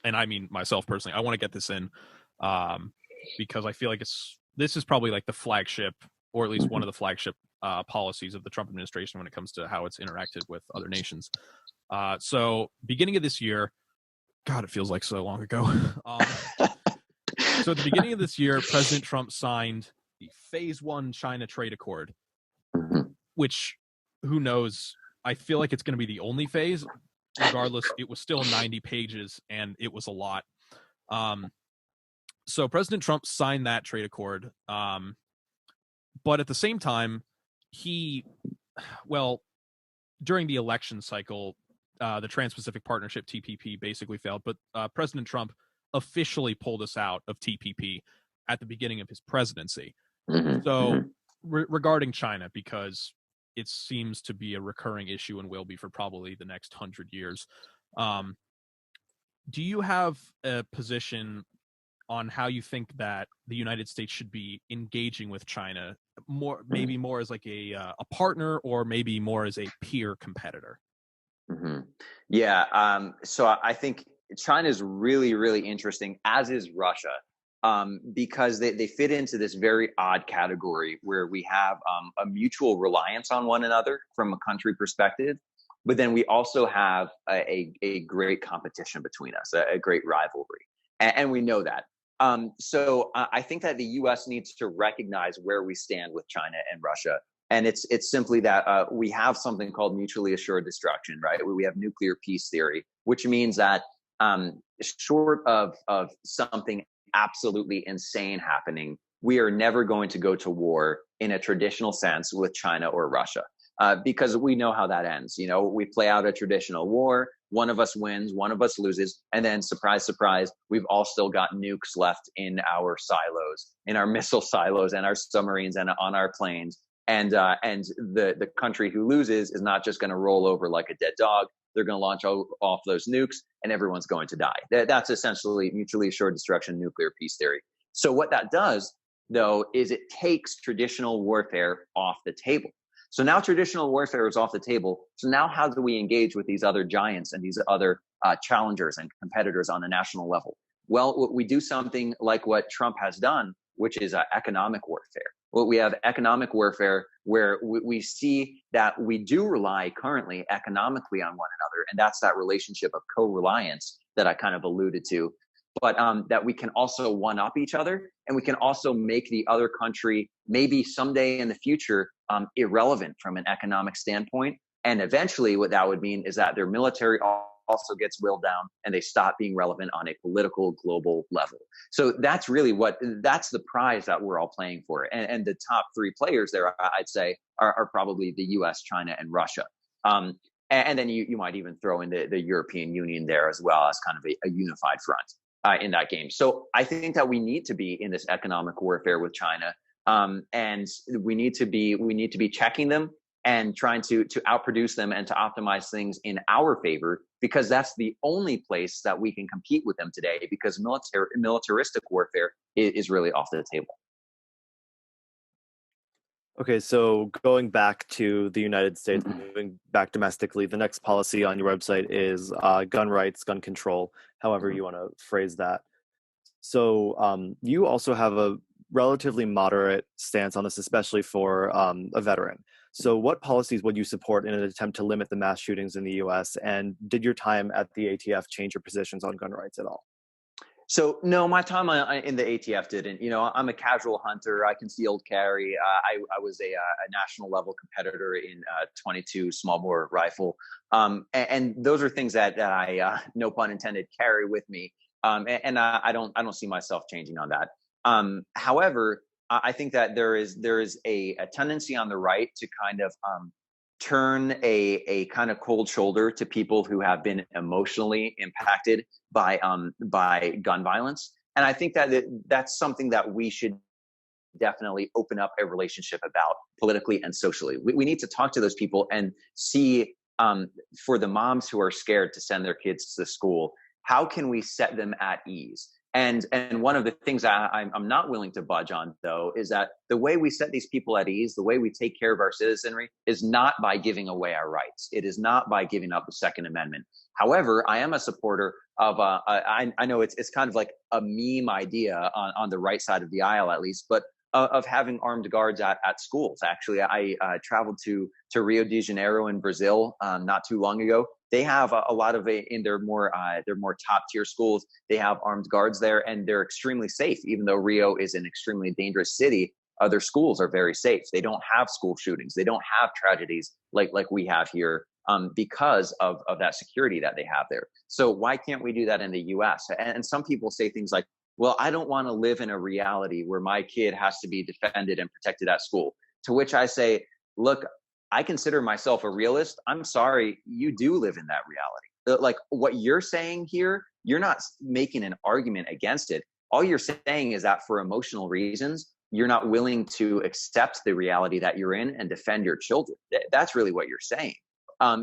and I mean myself personally, I want to get this in, because I feel like this is probably like the flagship, or at least one of the flagship policies of the Trump administration when it comes to how it's interacted with other nations. So beginning of this year, God, it feels like so long ago. So at the beginning of this year, President Trump signed the Phase 1 China Trade Accord, which, who knows, I feel like it's going to be the only phase. Regardless, it was still 90 pages, and it was a lot. So President Trump signed that trade accord. But at the same time, during the election cycle, the Trans-Pacific Partnership, TPP, basically failed. But President Trump officially pulled us out of TPP at the beginning of his presidency. So regarding China, because it seems to be a recurring issue and will be for probably the next 100 years, do you have a position on how you think that the United States should be engaging with China, maybe more as like a partner, or maybe more as a peer competitor? Yeah. So I think China is really, really interesting, as is Russia, because they fit into this very odd category where we have a mutual reliance on one another from a country perspective, but then we also have a great competition between us, a great rivalry, and we know that. So I think that the U.S. needs to recognize where we stand with China and Russia. And it's simply that we have something called mutually assured destruction, right? We have nuclear peace theory, which means that short of something absolutely insane happening, we are never going to go to war in a traditional sense with China or Russia, because we know how that ends. You know, we play out a traditional war. One of us wins, one of us loses, and then surprise, surprise, we've all still got nukes left in our silos, in our missile silos and our submarines and on our planes. And the country who loses is not just going to roll over like a dead dog. They're going to launch off those nukes, and everyone's going to die. That's essentially mutually assured destruction, nuclear peace theory. So what that does, though, is it takes traditional warfare off the table. So now traditional warfare is off the table. So now how do we engage with these other giants and these other challengers and competitors on a national level? Well, we do something like what Trump has done, which is economic warfare. Well, we have economic warfare where we see that we do rely currently economically on one another. And that's that relationship of co-reliance that I kind of alluded to. But that we can also one-up each other, and we can also make the other country maybe someday in the future irrelevant from an economic standpoint. And eventually what that would mean is that their military also gets willed down and they stop being relevant on a political global level. So that's really that's the prize that we're all playing for. And the top three players there, I'd say, are probably the US, China, and Russia. And then you might even throw in the European Union there as well as kind of a unified front in that game. So I think that we need to be in this economic warfare with China. And we need to be checking them and trying to outproduce them and to optimize things in our favor, because that's the only place that we can compete with them today, because militaristic warfare is really off the table. Okay, so going back to the United States, moving back domestically, the next policy on your website is gun rights, gun control, however you want to phrase that. So you also have a relatively moderate stance on this, especially for a veteran. So what policies would you support in an attempt to limit the mass shootings in the U.S.? And did your time at the ATF change your positions on gun rights at all? So no, my time in the ATF didn't. You know, I'm a casual hunter. I concealed carry. I was a national level competitor in 22 small bore rifle, and those are things that I, no pun intended, carry with me. And I don't see myself changing on that. However, I think that there is a tendency on the right to kind of turn a kind of cold shoulder to people who have been emotionally impacted by gun violence. And I think that that's something that we should definitely open up a relationship about politically and socially. We need to talk to those people and see, for the moms who are scared to send their kids to school, how can we set them at ease? And one of the things I'm not willing to budge on, though, is that the way we set these people at ease, the way we take care of our citizenry, is not by giving away our rights. It is not by giving up the Second Amendment. However, I am a supporter of, I know it's kind of like a meme idea on the right side of the aisle, at least, but of having armed guards at schools. Actually, I traveled to Rio de Janeiro in Brazil not too long ago. They have a lot of in their more top tier schools. They have armed guards there, and they're extremely safe. Even though Rio is an extremely dangerous city, other schools are very safe. They don't have school shootings. They don't have tragedies like we have here because of that security that they have there. So why can't we do that in the U.S.? And some people say things like, well, I don't want to live in a reality where my kid has to be defended and protected at school. To which I say, look, I consider myself a realist. I'm sorry, you do live in that reality. Like what you're saying here, you're not making an argument against it. All you're saying is that for emotional reasons, you're not willing to accept the reality that you're in and defend your children. That's really what you're saying.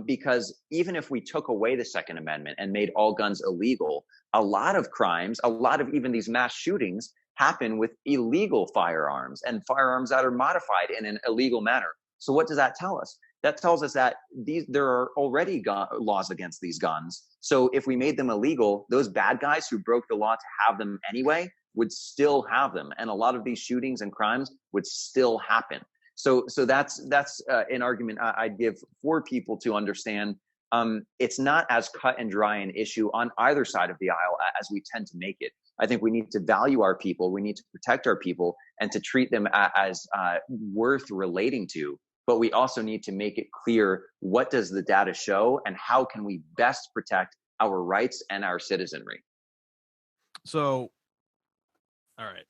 Because even if we took away the Second Amendment and made all guns illegal, a lot of crimes, a lot of even these mass shootings happen with illegal firearms and firearms that are modified in an illegal manner. So what does that tell us? That tells us that there are already laws against these guns. So if we made them illegal, those bad guys who broke the law to have them anyway would still have them. And a lot of these shootings and crimes would still happen. So that's an argument I'd give for people to understand. It's not as cut and dry an issue on either side of the aisle as we tend to make it. I think we need to value our people. We need to protect our people and to treat them as worth relating to. But we also need to make it clear, what does the data show and how can we best protect our rights and our citizenry? So, all right.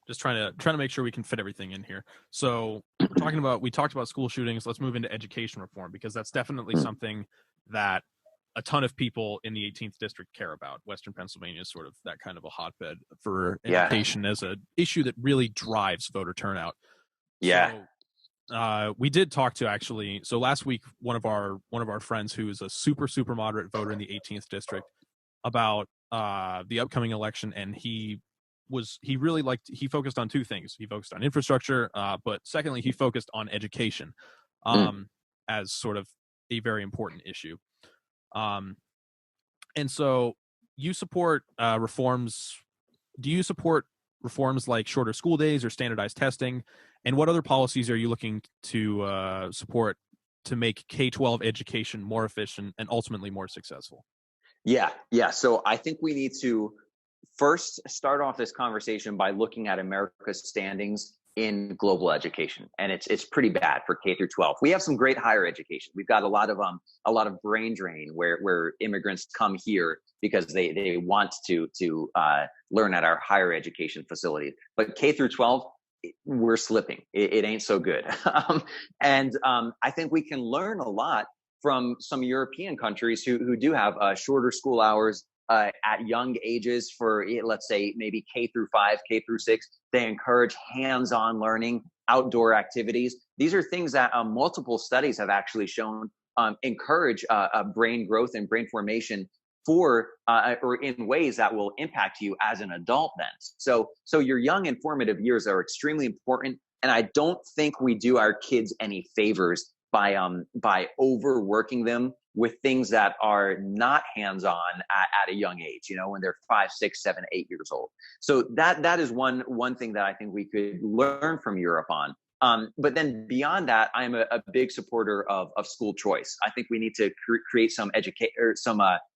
Just trying to make sure we can fit everything in here. So we talked about school shootings. Let's move into education reform, because that's definitely something that a ton of people in the 18th district care about. Western Pennsylvania is sort of that kind of a hotbed for education as an issue that really drives voter turnout. Yeah. So, we did talk to so last week, one of our friends who is a super moderate voter in the 18th district about the upcoming election, and he focused on two things. He focused on infrastructure, but secondly, he focused on education as sort of a very important issue. And so you support reforms. Do you support reforms like shorter school days or standardized testing? And what other policies are you looking to support to make K-12 education more efficient and ultimately more successful? Yeah. So I think we need to first start off this conversation by looking at America's standings in global education, and it's pretty bad for K through 12. We have some great higher education. We've got a lot of brain drain where immigrants come here because they want to learn at our higher education facilities. But K through 12, we're slipping. It ain't so good. And I think we can learn a lot from some European countries who do have shorter school hours at young ages for, let's say, maybe K through 5, K through 6. They encourage hands-on learning, outdoor activities. These are things that multiple studies have actually shown encourage brain growth and brain formation or in ways that will impact you as an adult then. So your young and formative years are extremely important. And I don't think we do our kids any favors by overworking them with things that are not hands-on at a young age, when they're 5, 6, 7, 8 years old. So that is one thing that I think we could learn from Europe on. But then beyond that, I'm a big supporter of school choice. I think we need to create some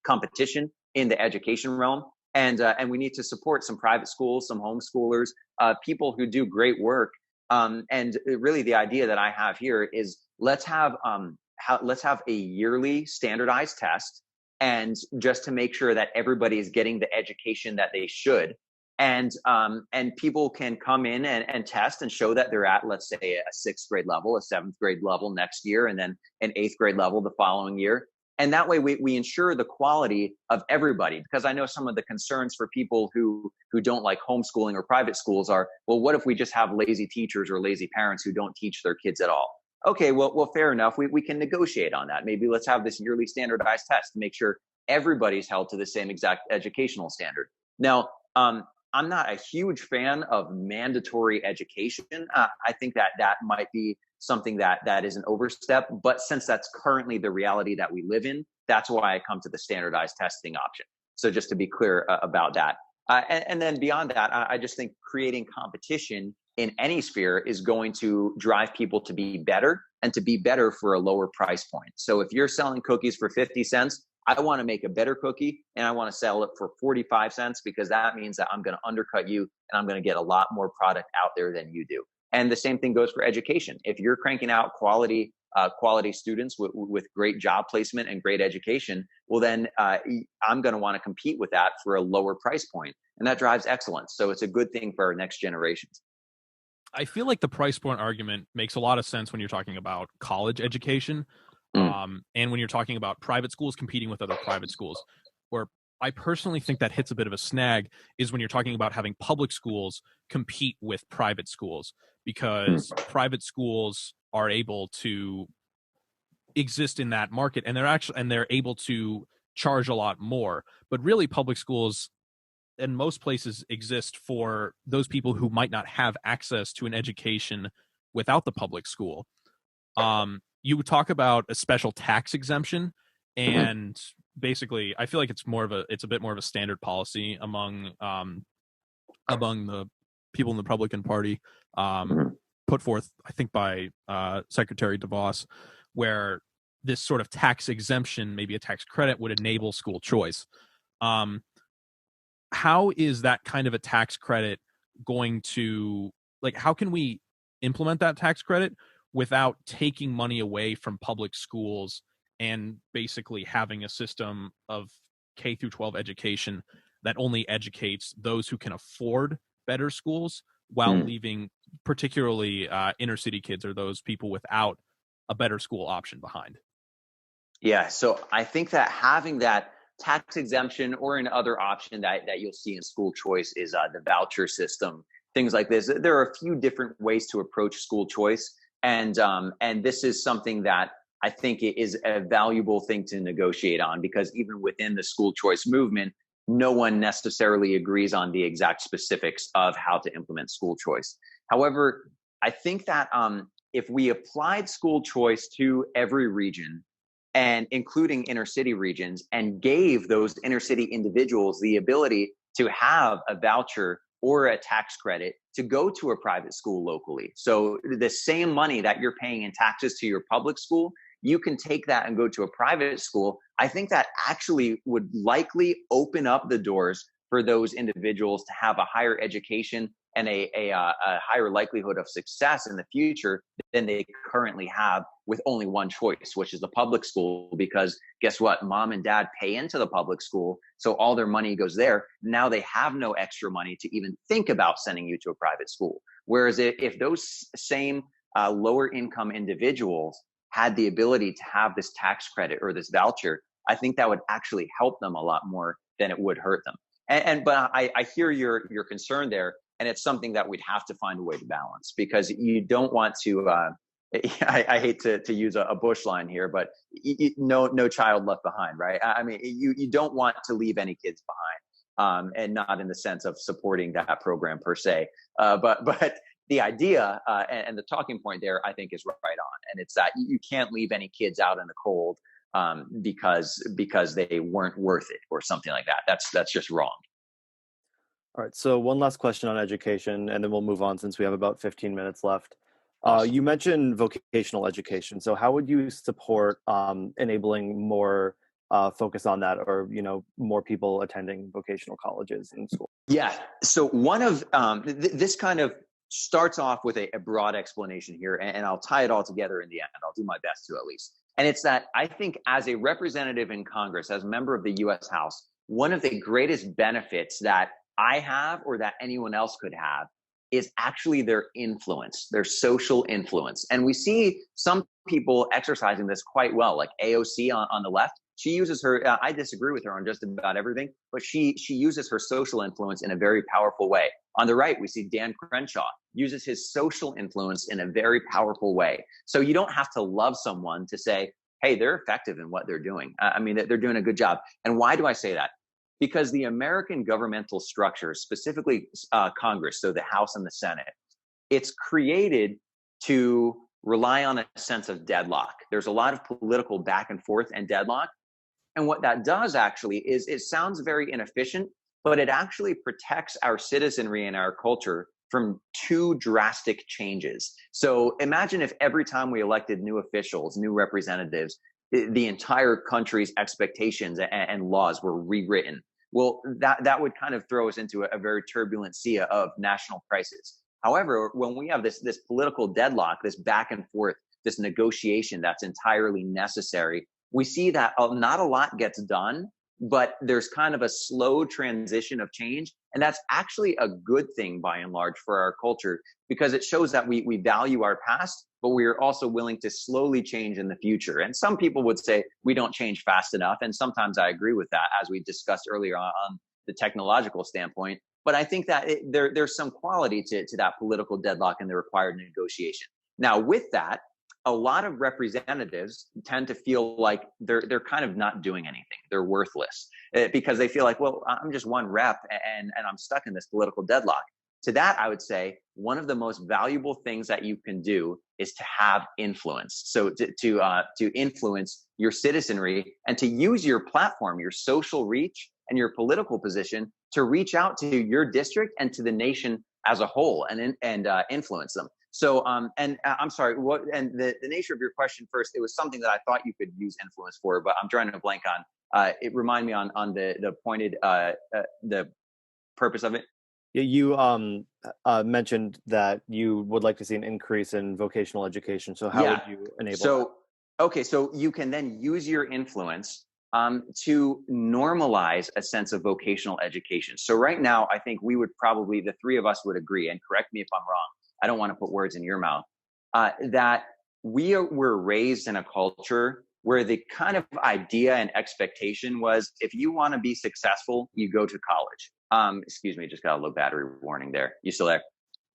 competition in the education realm. And we need to support some private schools, some homeschoolers, people who do great work. And really the idea that I have here is let's have a yearly standardized test, and just to make sure that everybody is getting the education that they should. And people can come in and test and show that they're at, let's say, a 6th grade level, a 7th grade level next year, and then an 8th grade level the following year. And that way we ensure the quality of everybody, because I know some of the concerns for people who don't like homeschooling or private schools are, well, what if we just have lazy teachers or lazy parents who don't teach their kids at all? Okay, well, fair enough. We can negotiate on that. Maybe let's have this yearly standardized test to make sure everybody's held to the same exact educational standard. Now, I'm not a huge fan of mandatory education. I think that might be something that is an overstep. But since that's currently the reality that we live in, that's why I come to the standardized testing option. So just to be clear about that. And then beyond that, I just think creating competition in any sphere is going to drive people to be better, and to be better for a lower price point. So if you're selling cookies for 50 cents, I want to make a better cookie, and I want to sell it for 45 cents, because that means that I'm going to undercut you and I'm going to get a lot more product out there than you do. And the same thing goes for education. If you're cranking out quality students with great job placement and great education, well, then I'm going to want to compete with that for a lower price point. And that drives excellence. So it's a good thing for our next generations. I feel like the price point argument makes a lot of sense when you're talking about college education, and when you're talking about private schools competing with other private schools. Where I personally think that hits a bit of a snag is when you're talking about having public schools compete with private schools, because private schools are able to exist in that market, and they're able to charge a lot more. But really, public schools in most places exist for those people who might not have access to an education without the public school. You would talk about a special tax exemption, and basically, I feel like it's a bit more of a standard policy among the people in the Republican Party, put forth, I think, by Secretary DeVos, where this sort of tax exemption, maybe a tax credit, would enable school choice. How is that kind of a tax credit going to, like, how can we implement that tax credit without taking money away from public schools and basically having a system of K through 12 education that only educates those who can afford better schools, while leaving particularly inner city kids or those people without a better school option behind? Yeah, so I think that having that tax exemption, or another option that you'll see in school choice, is the voucher system, things like this. There are a few different ways to approach school choice, and this is something that I think it is a valuable thing to negotiate on, because even within the school choice movement, no one necessarily agrees on the exact specifics of how to implement school choice. However, I think that if we applied school choice to every region, and including inner city regions, and gave those inner city individuals the ability to have a voucher or a tax credit to go to a private school locally. So the same money that you're paying in taxes to your public school, you can take that and go to a private school. I think that actually would likely open up the doors for those individuals to have a higher education and a higher likelihood of success in the future than they currently have with only one choice, which is the public school. Because guess what? Mom and dad pay into the public school, so all their money goes there. Now they have no extra money to even think about sending you to a private school. Whereas if those same lower income individuals had the ability to have this tax credit or this voucher, I think that would actually help them a lot more than it would hurt them. But I hear your concern there, and it's something that we'd have to find a way to balance, because you don't want to. I hate to use a Bush line here, but no child left behind, right? I mean, you don't want to leave any kids behind, and not in the sense of supporting that program per se, but the idea and the talking point there, I think, is right on, and it's that you can't leave any kids out in the cold because they weren't worth it or something like that. That's just wrong. All right. So one last question on education, and then we'll move on since we have about 15 minutes left. Awesome. You mentioned vocational education. So how would you support enabling more focus on that, or more people attending vocational colleges and school? Yeah. So one of this kind of starts off with a broad explanation here, and I'll tie it all together in the end. I'll do my best to, at least. And it's that I think, as a representative in Congress, as a member of the U.S. House, one of the greatest benefits that I have, or that anyone else could have, is actually their influence, their social influence. And we see some people exercising this quite well, like AOC on the left. She uses her, I disagree with her on just about everything, but she uses her social influence in a very powerful way. On the right, we see Dan Crenshaw uses his social influence in a very powerful way. So you don't have to love someone to say, hey, they're effective in what they're doing. I mean, they're doing a good job. And why do I say that? Because the American governmental structure, specifically Congress, so the House and the Senate, it's created to rely on a sense of deadlock. There's a lot of political back and forth and deadlock. And what that does actually is, it sounds very inefficient, but it actually protects our citizenry and our culture from two drastic changes. So imagine if every time we elected new officials, new representatives, the entire country's expectations and laws were rewritten. Well, that would kind of throw us into a very turbulent sea of national crisis. However, when we have this political deadlock, this back and forth, this negotiation that's entirely necessary, we see that not a lot gets done, but there's kind of a slow transition of change. And that's actually a good thing by and large for our culture, because it shows that we value our past, but we are also willing to slowly change in the future. And some people would say we don't change fast enough. And sometimes I agree with that, as we discussed earlier on the technological standpoint. But I think that there's some quality to that political deadlock and the required negotiation. Now, with that, a lot of representatives tend to feel like they're kind of not doing anything. They're worthless because they feel like, well, I'm just one rep and I'm stuck in this political deadlock. To that, I would say one of the most valuable things that you can do is to have influence. So to influence your citizenry and to use your platform, your social reach, and your political position to reach out to your district and to the nation as a whole and influence them. So, and I'm sorry, and the nature of your question first, it was something that I thought you could use influence for, but I'm trying to blank on, it remind me on the pointed, the purpose of it. You mentioned that you would like to see an increase in vocational education. So how would you enable that? Okay, so you can then use your influence to normalize a sense of vocational education. So right now, I think we would probably, the three of us would agree, and correct me if I'm wrong, I don't want to put words in your mouth, that we were raised in a culture where the kind of idea and expectation was, if you want to be successful, you go to college. Excuse me, just got a low battery warning there. You still there?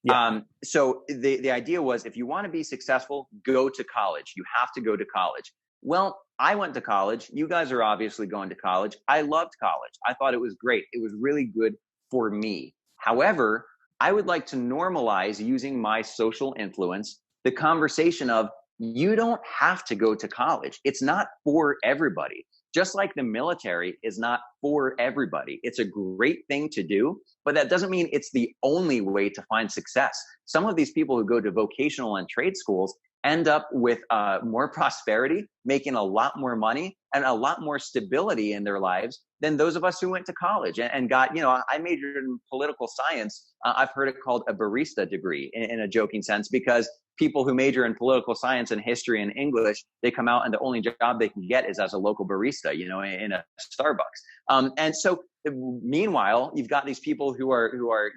Yeah. So the idea was, if you want to be successful, go to college. You have to go to college. Well, I went to college. You guys are obviously going to college. I loved college. I thought it was great. It was really good for me. However, I would like to normalize, using my social influence, the conversation of, you don't have to go to college. It's not for everybody. Just like the military is not for everybody. It's a great thing to do, but that doesn't mean it's the only way to find success. Some of these people who go to vocational and trade schools end up with more prosperity, making a lot more money and a lot more stability in their lives than those of us who went to college and got, I majored in political science. I've heard it called a barista degree in a joking sense, because people who major in political science and history and English, they come out and the only job they can get is as a local barista, in a Starbucks. And so meanwhile, you've got these people who are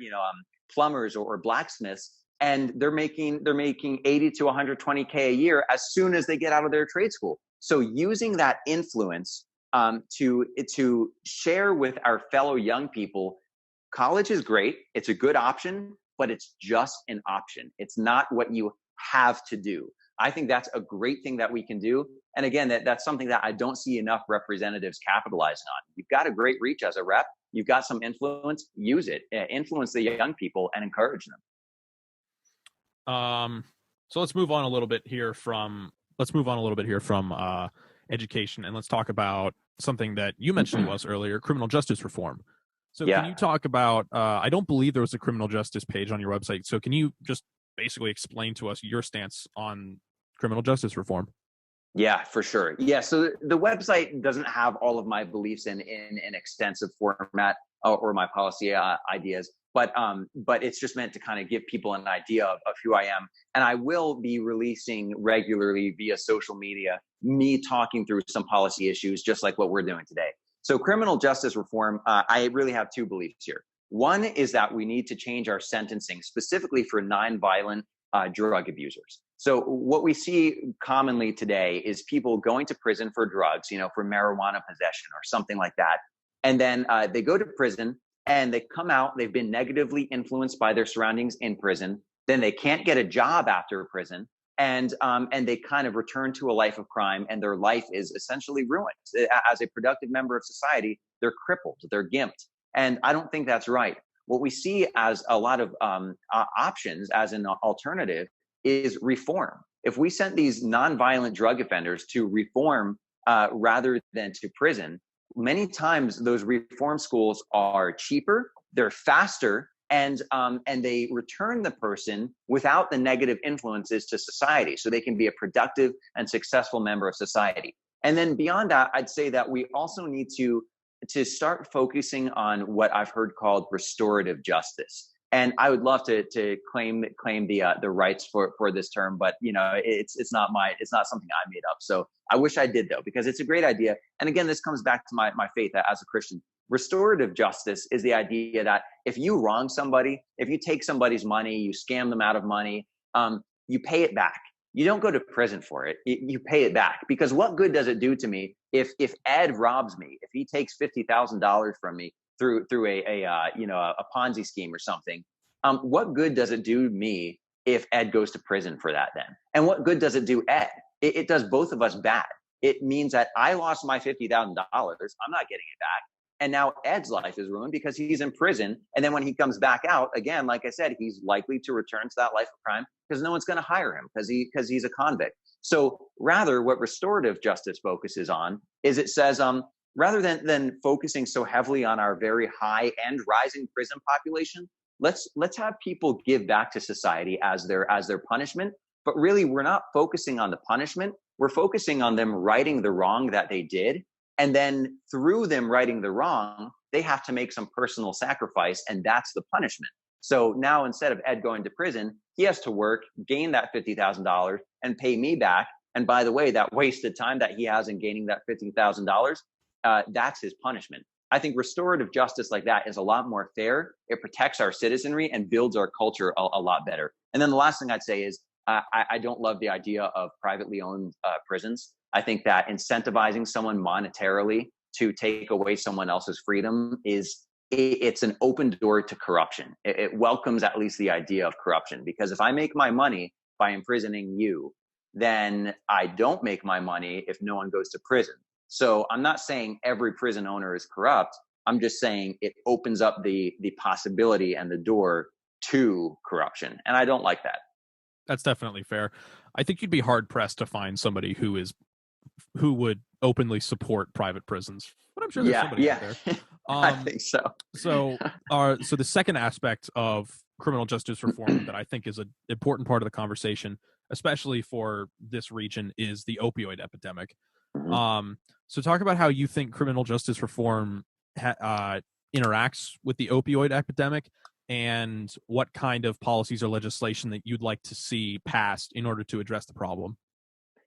plumbers or blacksmiths, and they're making 80 to 120K a year as soon as they get out of their trade school. So using that influence to share with our fellow young people, college is great. It's a good option, but it's just an option. It's not what you have to do. I think that's a great thing that we can do. And again, that's something that I don't see enough representatives capitalizing on. You've got a great reach as a rep. You've got some influence. Use it. Influence the young people and encourage them. So let's move on a little bit here from education, and let's talk about something that you mentioned to us earlier, criminal justice reform. So Can you talk about, I don't believe there was a criminal justice page on your website. So can you just basically explain to us your stance on criminal justice reform? Yeah, for sure. Yeah. So the website doesn't have all of my beliefs in an extensive format or my policy ideas, but it's just meant to kind of give people an idea of who I am. And I will be releasing regularly via social media, me talking through some policy issues, just like what we're doing today. So criminal justice reform, I really have two beliefs here. One is that we need to change our sentencing specifically for nonviolent drug abusers. So what we see commonly today is people going to prison for drugs, for marijuana possession or something like that. And then they go to prison and they come out, they've been negatively influenced by their surroundings in prison. Then they can't get a job after prison. And they kind of return to a life of crime, and their life is essentially ruined. As a productive member of society, they're crippled, they're gimped. And I don't think that's right. What we see as a lot of options as an alternative is reform. If we sent these nonviolent drug offenders to reform rather than to prison, many times those reform schools are cheaper, they're faster, and they return the person without the negative influences to society, so they can be a productive and successful member of society. And then beyond that, I'd say that we also need to start focusing on what I've heard called restorative justice. And I would love to claim the rights for this term, but it's not something I made up. So I wish I did, though, because it's a great idea. And again, this comes back to my faith as a Christian. Restorative justice is the idea that if you wrong somebody, if you take somebody's money, you scam them out of money, you pay it back. You don't go to prison for it. You pay it back, because what good does it do to me if Ed robs me, if he takes $50,000 from me through a Ponzi scheme or something? What good does it do me if Ed goes to prison for that then? And what good does it do Ed? It does both of us bad. It means that I lost my $50,000. I'm not getting it back. And now Ed's life is ruined because he's in prison. And then when he comes back out, again, like I said, he's likely to return to that life of crime because no one's going to hire him because he's a convict. So rather, what restorative justice focuses on is it says, rather than focusing so heavily on our very high and rising prison population, let's have people give back to society as their punishment. But really, we're not focusing on the punishment. We're focusing on them righting the wrong that they did. And then through them righting the wrong, they have to make some personal sacrifice, and that's the punishment. So now instead of Ed going to prison, he has to work, gain that $50,000, and pay me back. And by the way, that wasted time that he has in gaining that $50,000, that's his punishment. I think restorative justice like that is a lot more fair. It protects our citizenry and builds our culture a lot better. And then the last thing I'd say is I don't love the idea of privately owned prisons. I think that incentivizing someone monetarily to take away someone else's freedom it's an open door to corruption. It welcomes at least the idea of corruption, because if I make my money by imprisoning you, then I don't make my money if no one goes to prison. So I'm not saying every prison owner is corrupt. I'm just saying it opens up the possibility and the door to corruption. And I don't like that. That's definitely fair. I think you'd be hard pressed to find somebody who would openly support private prisons, but I'm sure there's somebody out there. I think so. So the second aspect of criminal justice reform that I think is an important part of the conversation, especially for this region, is the opioid epidemic. Mm-hmm. So talk about how you think criminal justice reform interacts with the opioid epidemic, and what kind of policies or legislation that you'd like to see passed in order to address the problem.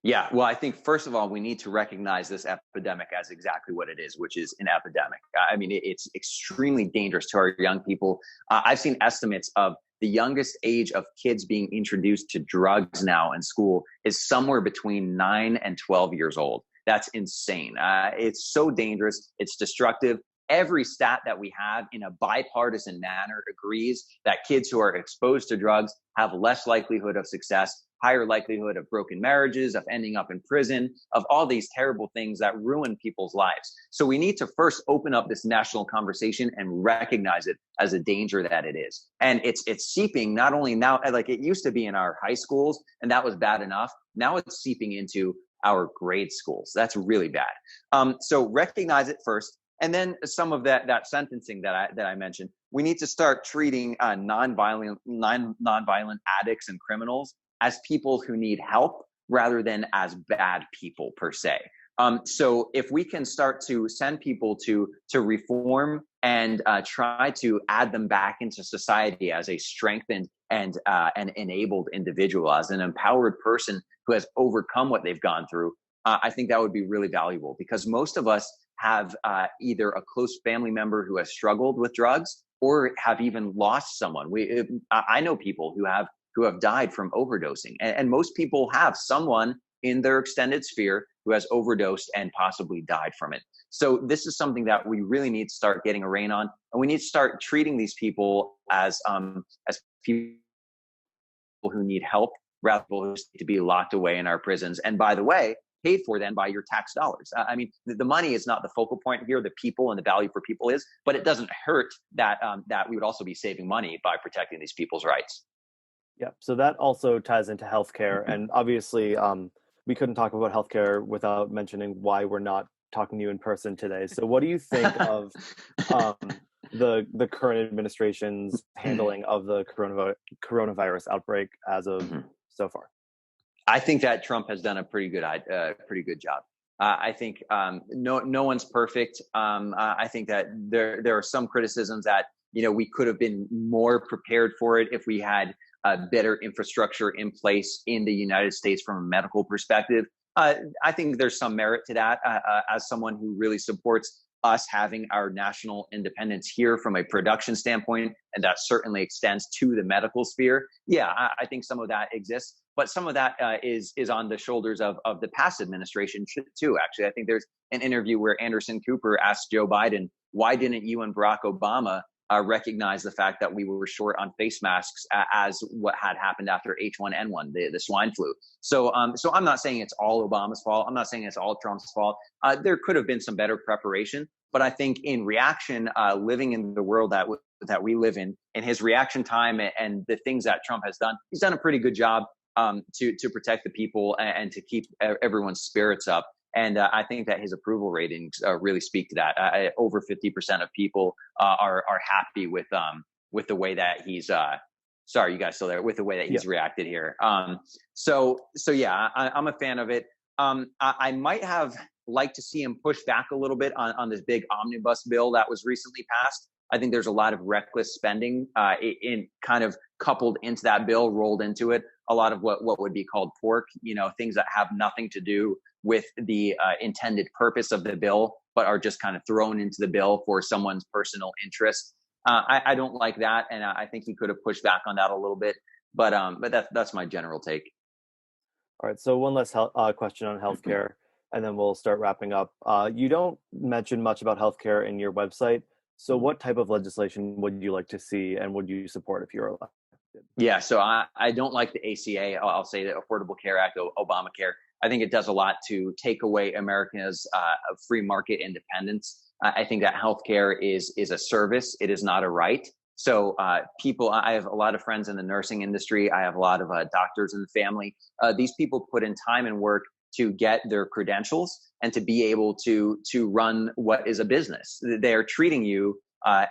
Yeah, well, I think first of all, we need to recognize this epidemic as exactly what it is, which is an epidemic. I mean, it's extremely dangerous to our young people. I've seen estimates of the youngest age of kids being introduced to drugs now in school is somewhere between 9 and 12 years old. That's insane. It's so dangerous. It's destructive. Every stat that we have in a bipartisan manner agrees that kids who are exposed to drugs have less likelihood of success, higher likelihood of broken marriages, of ending up in prison, of all these terrible things that ruin people's lives. So we need to first open up this national conversation and recognize it as a danger that it is. And it's seeping not only now, like it used to be in our high schools, and that was bad enough. Now it's seeping into our grade schools. That's really bad. So recognize it first. And then some of that sentencing that I mentioned, we need to start treating nonviolent addicts and criminals as people who need help rather than as bad people per se. So if we can start to send people to reform and try to add them back into society as a strengthened and an enabled individual, as an empowered person who has overcome what they've gone through, I think that would be really valuable, because most of us have either a close family member who has struggled with drugs or have even lost someone. I know people who have died from overdosing, and most people have someone in their extended sphere who has overdosed and possibly died from it. So this is something that we really need to start getting a rein on, and we need to start treating these people as people who need help rather than people who need to be locked away in our prisons. And by the way, paid for then by your tax dollars. I mean, the money is not the focal point here. The people and the value for people is, but it doesn't hurt that we would also be saving money by protecting these people's rights. Yeah. So that also ties into healthcare, and obviously, we couldn't talk about healthcare without mentioning why we're not talking to you in person today. So, what do you think of the current administration's handling of the coronavirus outbreak as of so far? I think that Trump has done a pretty good job. I think no one's perfect. I think that there are some criticisms that we could have been more prepared for it if we had better infrastructure in place in the United States from a medical perspective. I think there's some merit to that as someone who really supports us having our national independence here from a production standpoint, and that certainly extends to the medical sphere. Yeah, I think some of that exists, but some of that is on the shoulders of the past administration too. Actually, I think there's an interview where Anderson Cooper asked Joe Biden, "Why didn't you and Barack Obama recognize the fact that we were short on face masks as what had happened after H1N1, the swine flu?" So I'm not saying it's all Obama's fault. I'm not saying it's all Trump's fault. There could have been some better preparation, but I think in reaction, living in the world that we live in his reaction time and the things that Trump has done, he's done a pretty good job to protect the people and to keep everyone's spirits up. And I think that his approval ratings really speak to that. Over 50% of people are happy with the way that he's. Sorry, you guys still there? With the way that he's reacted here. So yeah, I'm a fan of it. I might have liked to see him push back a little bit on this big omnibus bill that was recently passed. I think there's a lot of reckless spending in kind of coupled into that bill, rolled into it. A lot of what would be called pork, things that have nothing to do with the intended purpose of the bill, but are just kind of thrown into the bill for someone's personal interest. I don't like that, and I think he could have pushed back on that a little bit. But that's my general take. All right. So one last question on healthcare, and then we'll start wrapping up. You don't mention much about healthcare in your website. So what type of legislation would you like to see, and would you support if you're elected? Yeah. So I don't like the ACA. I'll say the Affordable Care Act, Obamacare. I think it does a lot to take away America's free market independence. I think that healthcare is a service. It is not a right. So I have a lot of friends in the nursing industry. I have a lot of doctors in the family. These people put in time and work to get their credentials and to be able to run what is a business. They're treating you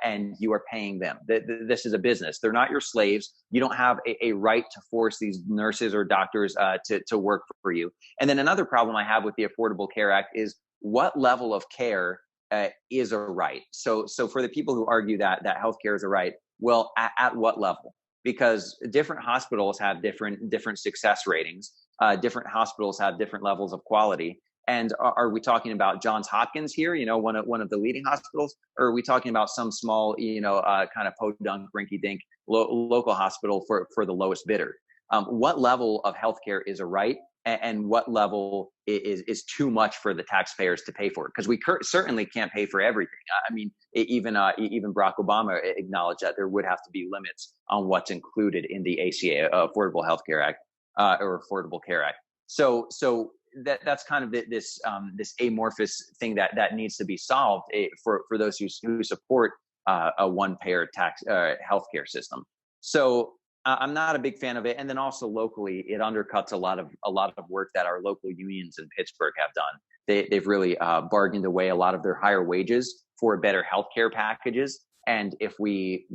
and you are paying them. This is a business. They're not your slaves. You don't have a right to force these nurses or doctors to work for you. And then another problem I have with the Affordable Care Act is what level of care is a right. So for the people who argue that healthcare is a right, well, at what level? Because different hospitals have different success ratings. Different hospitals have different levels of quality. And are we talking about Johns Hopkins here, one of the leading hospitals, or are we talking about some small, kind of podunk, rinky-dink local hospital for the lowest bidder? What level of healthcare is a right, and what level is too much for the taxpayers to pay for? Because we certainly can't pay for everything. I mean, even Barack Obama acknowledged that there would have to be limits on what's included in the ACA, Affordable Health Care Act, or Affordable Care Act. So that's kind of this amorphous thing that needs to be solved for those who support a one-payer tax healthcare system. So I'm not a big fan of it. And then also locally, it undercuts a lot of work that our local unions in Pittsburgh have done. They've really bargained away a lot of their higher wages for better healthcare packages. And if we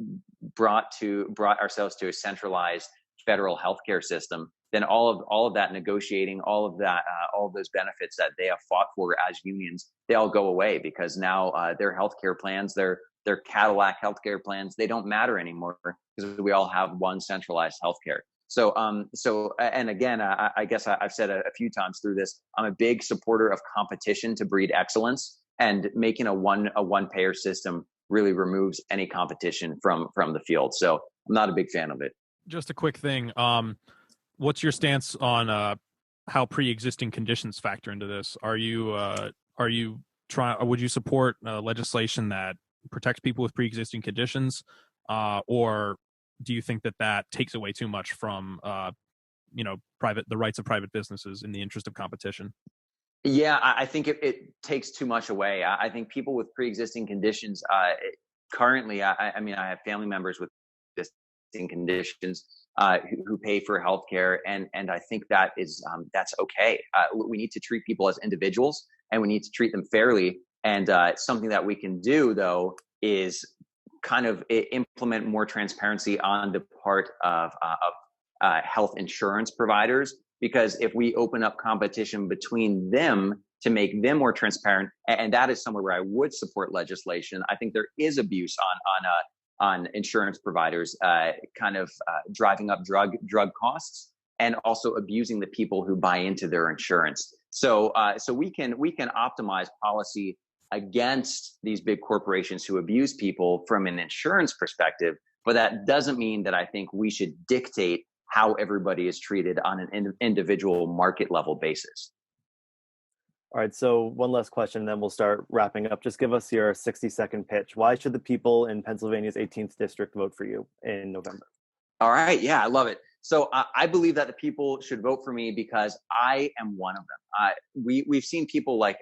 brought ourselves to a centralized federal healthcare system, then all of that negotiating, all of those benefits that they have fought for as unions, they all go away, because now their healthcare plans, their Cadillac healthcare plans, they don't matter anymore, because we all have one centralized healthcare. So and again, I guess I've said a few times through this, I'm a big supporter of competition to breed excellence, and making a one payer system really removes any competition from the field. So I'm not a big fan of it. Just a quick thing. What's your stance on how pre-existing conditions factor into this? Would you support legislation that protects people with pre-existing conditions, or do you think that takes away too much from the rights of private businesses in the interest of competition? Yeah, I think it takes too much away. I think people with pre-existing conditions currently, I have family members with existing conditions who pay for healthcare, and I think that's okay. We need to treat people as individuals, and we need to treat them fairly. And something that we can do, though, is kind of implement more transparency on the part of health insurance providers. Because if we open up competition between them to make them more transparent, and that is somewhere where I would support legislation. I think there is abuse on insurance providers, driving up drug costs and also abusing the people who buy into their insurance. So we can optimize policy against these big corporations who abuse people from an insurance perspective, but that doesn't mean that I think we should dictate how everybody is treated on an individual market level basis. All right, so one last question, and then we'll start wrapping up. Just give us your 60-second pitch. Why should the people in Pennsylvania's 18th district vote for you in November? All right, yeah, I love it. So I believe that the people should vote for me because I am one of them. We've seen people like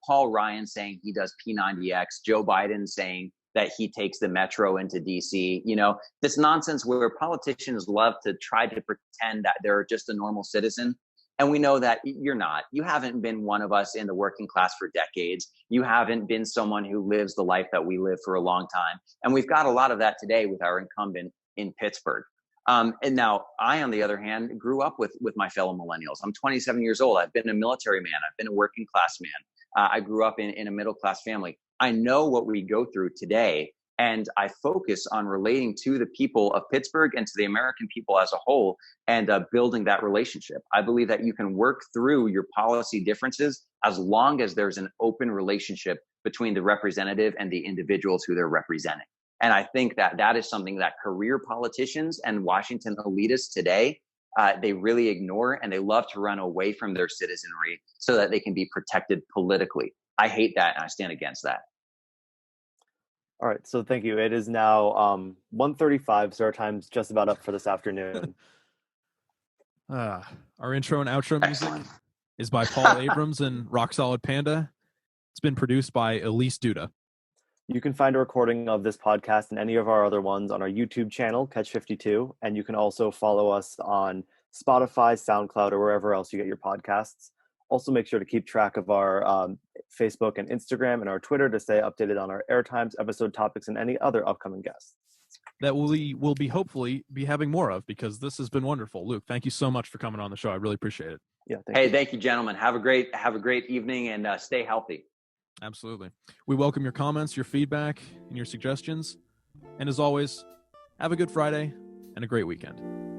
Paul Ryan saying he does P90X, Joe Biden saying that he takes the metro into DC. You know, this nonsense where politicians love to try to pretend that they're just a normal citizen. And we know that you're not. You haven't been one of us in the working class for decades. You haven't been someone who lives the life that we live for a long time. And we've got a lot of that today with our incumbent in Pittsburgh. And now I, on the other hand, grew up with my fellow millennials. I'm 27 years old. I've been a military man. I've been a working class man. I grew up in a middle class family. I know what we go through today, and I focus on relating to the people of Pittsburgh and to the American people as a whole and building that relationship. I believe that you can work through your policy differences as long as there's an open relationship between the representative and the individuals who they're representing. And I think that is something that career politicians and Washington elitists today, they really ignore, and they love to run away from their citizenry so that they can be protected politically. I hate that, and I stand against that. All right, so thank you. It is now 1:35, so our time's just about up for this afternoon. Our intro and outro music is by Paul Abrams and Rock Solid Panda. It's been produced by Elise Duda. You can find a recording of this podcast and any of our other ones on our YouTube channel, Catch 52, and you can also follow us on Spotify, SoundCloud, or wherever else you get your podcasts. Also, make sure to keep track of our Facebook and Instagram and our Twitter to stay updated on our airtimes, episode topics, and any other upcoming guests. That we will be hopefully be having more of, because this has been wonderful. Luke, thank you so much for coming on the show. I really appreciate it. Yeah. Thank you, gentlemen. Have a great evening, and stay healthy. Absolutely. We welcome your comments, your feedback, and your suggestions. And as always, have a good Friday and a great weekend.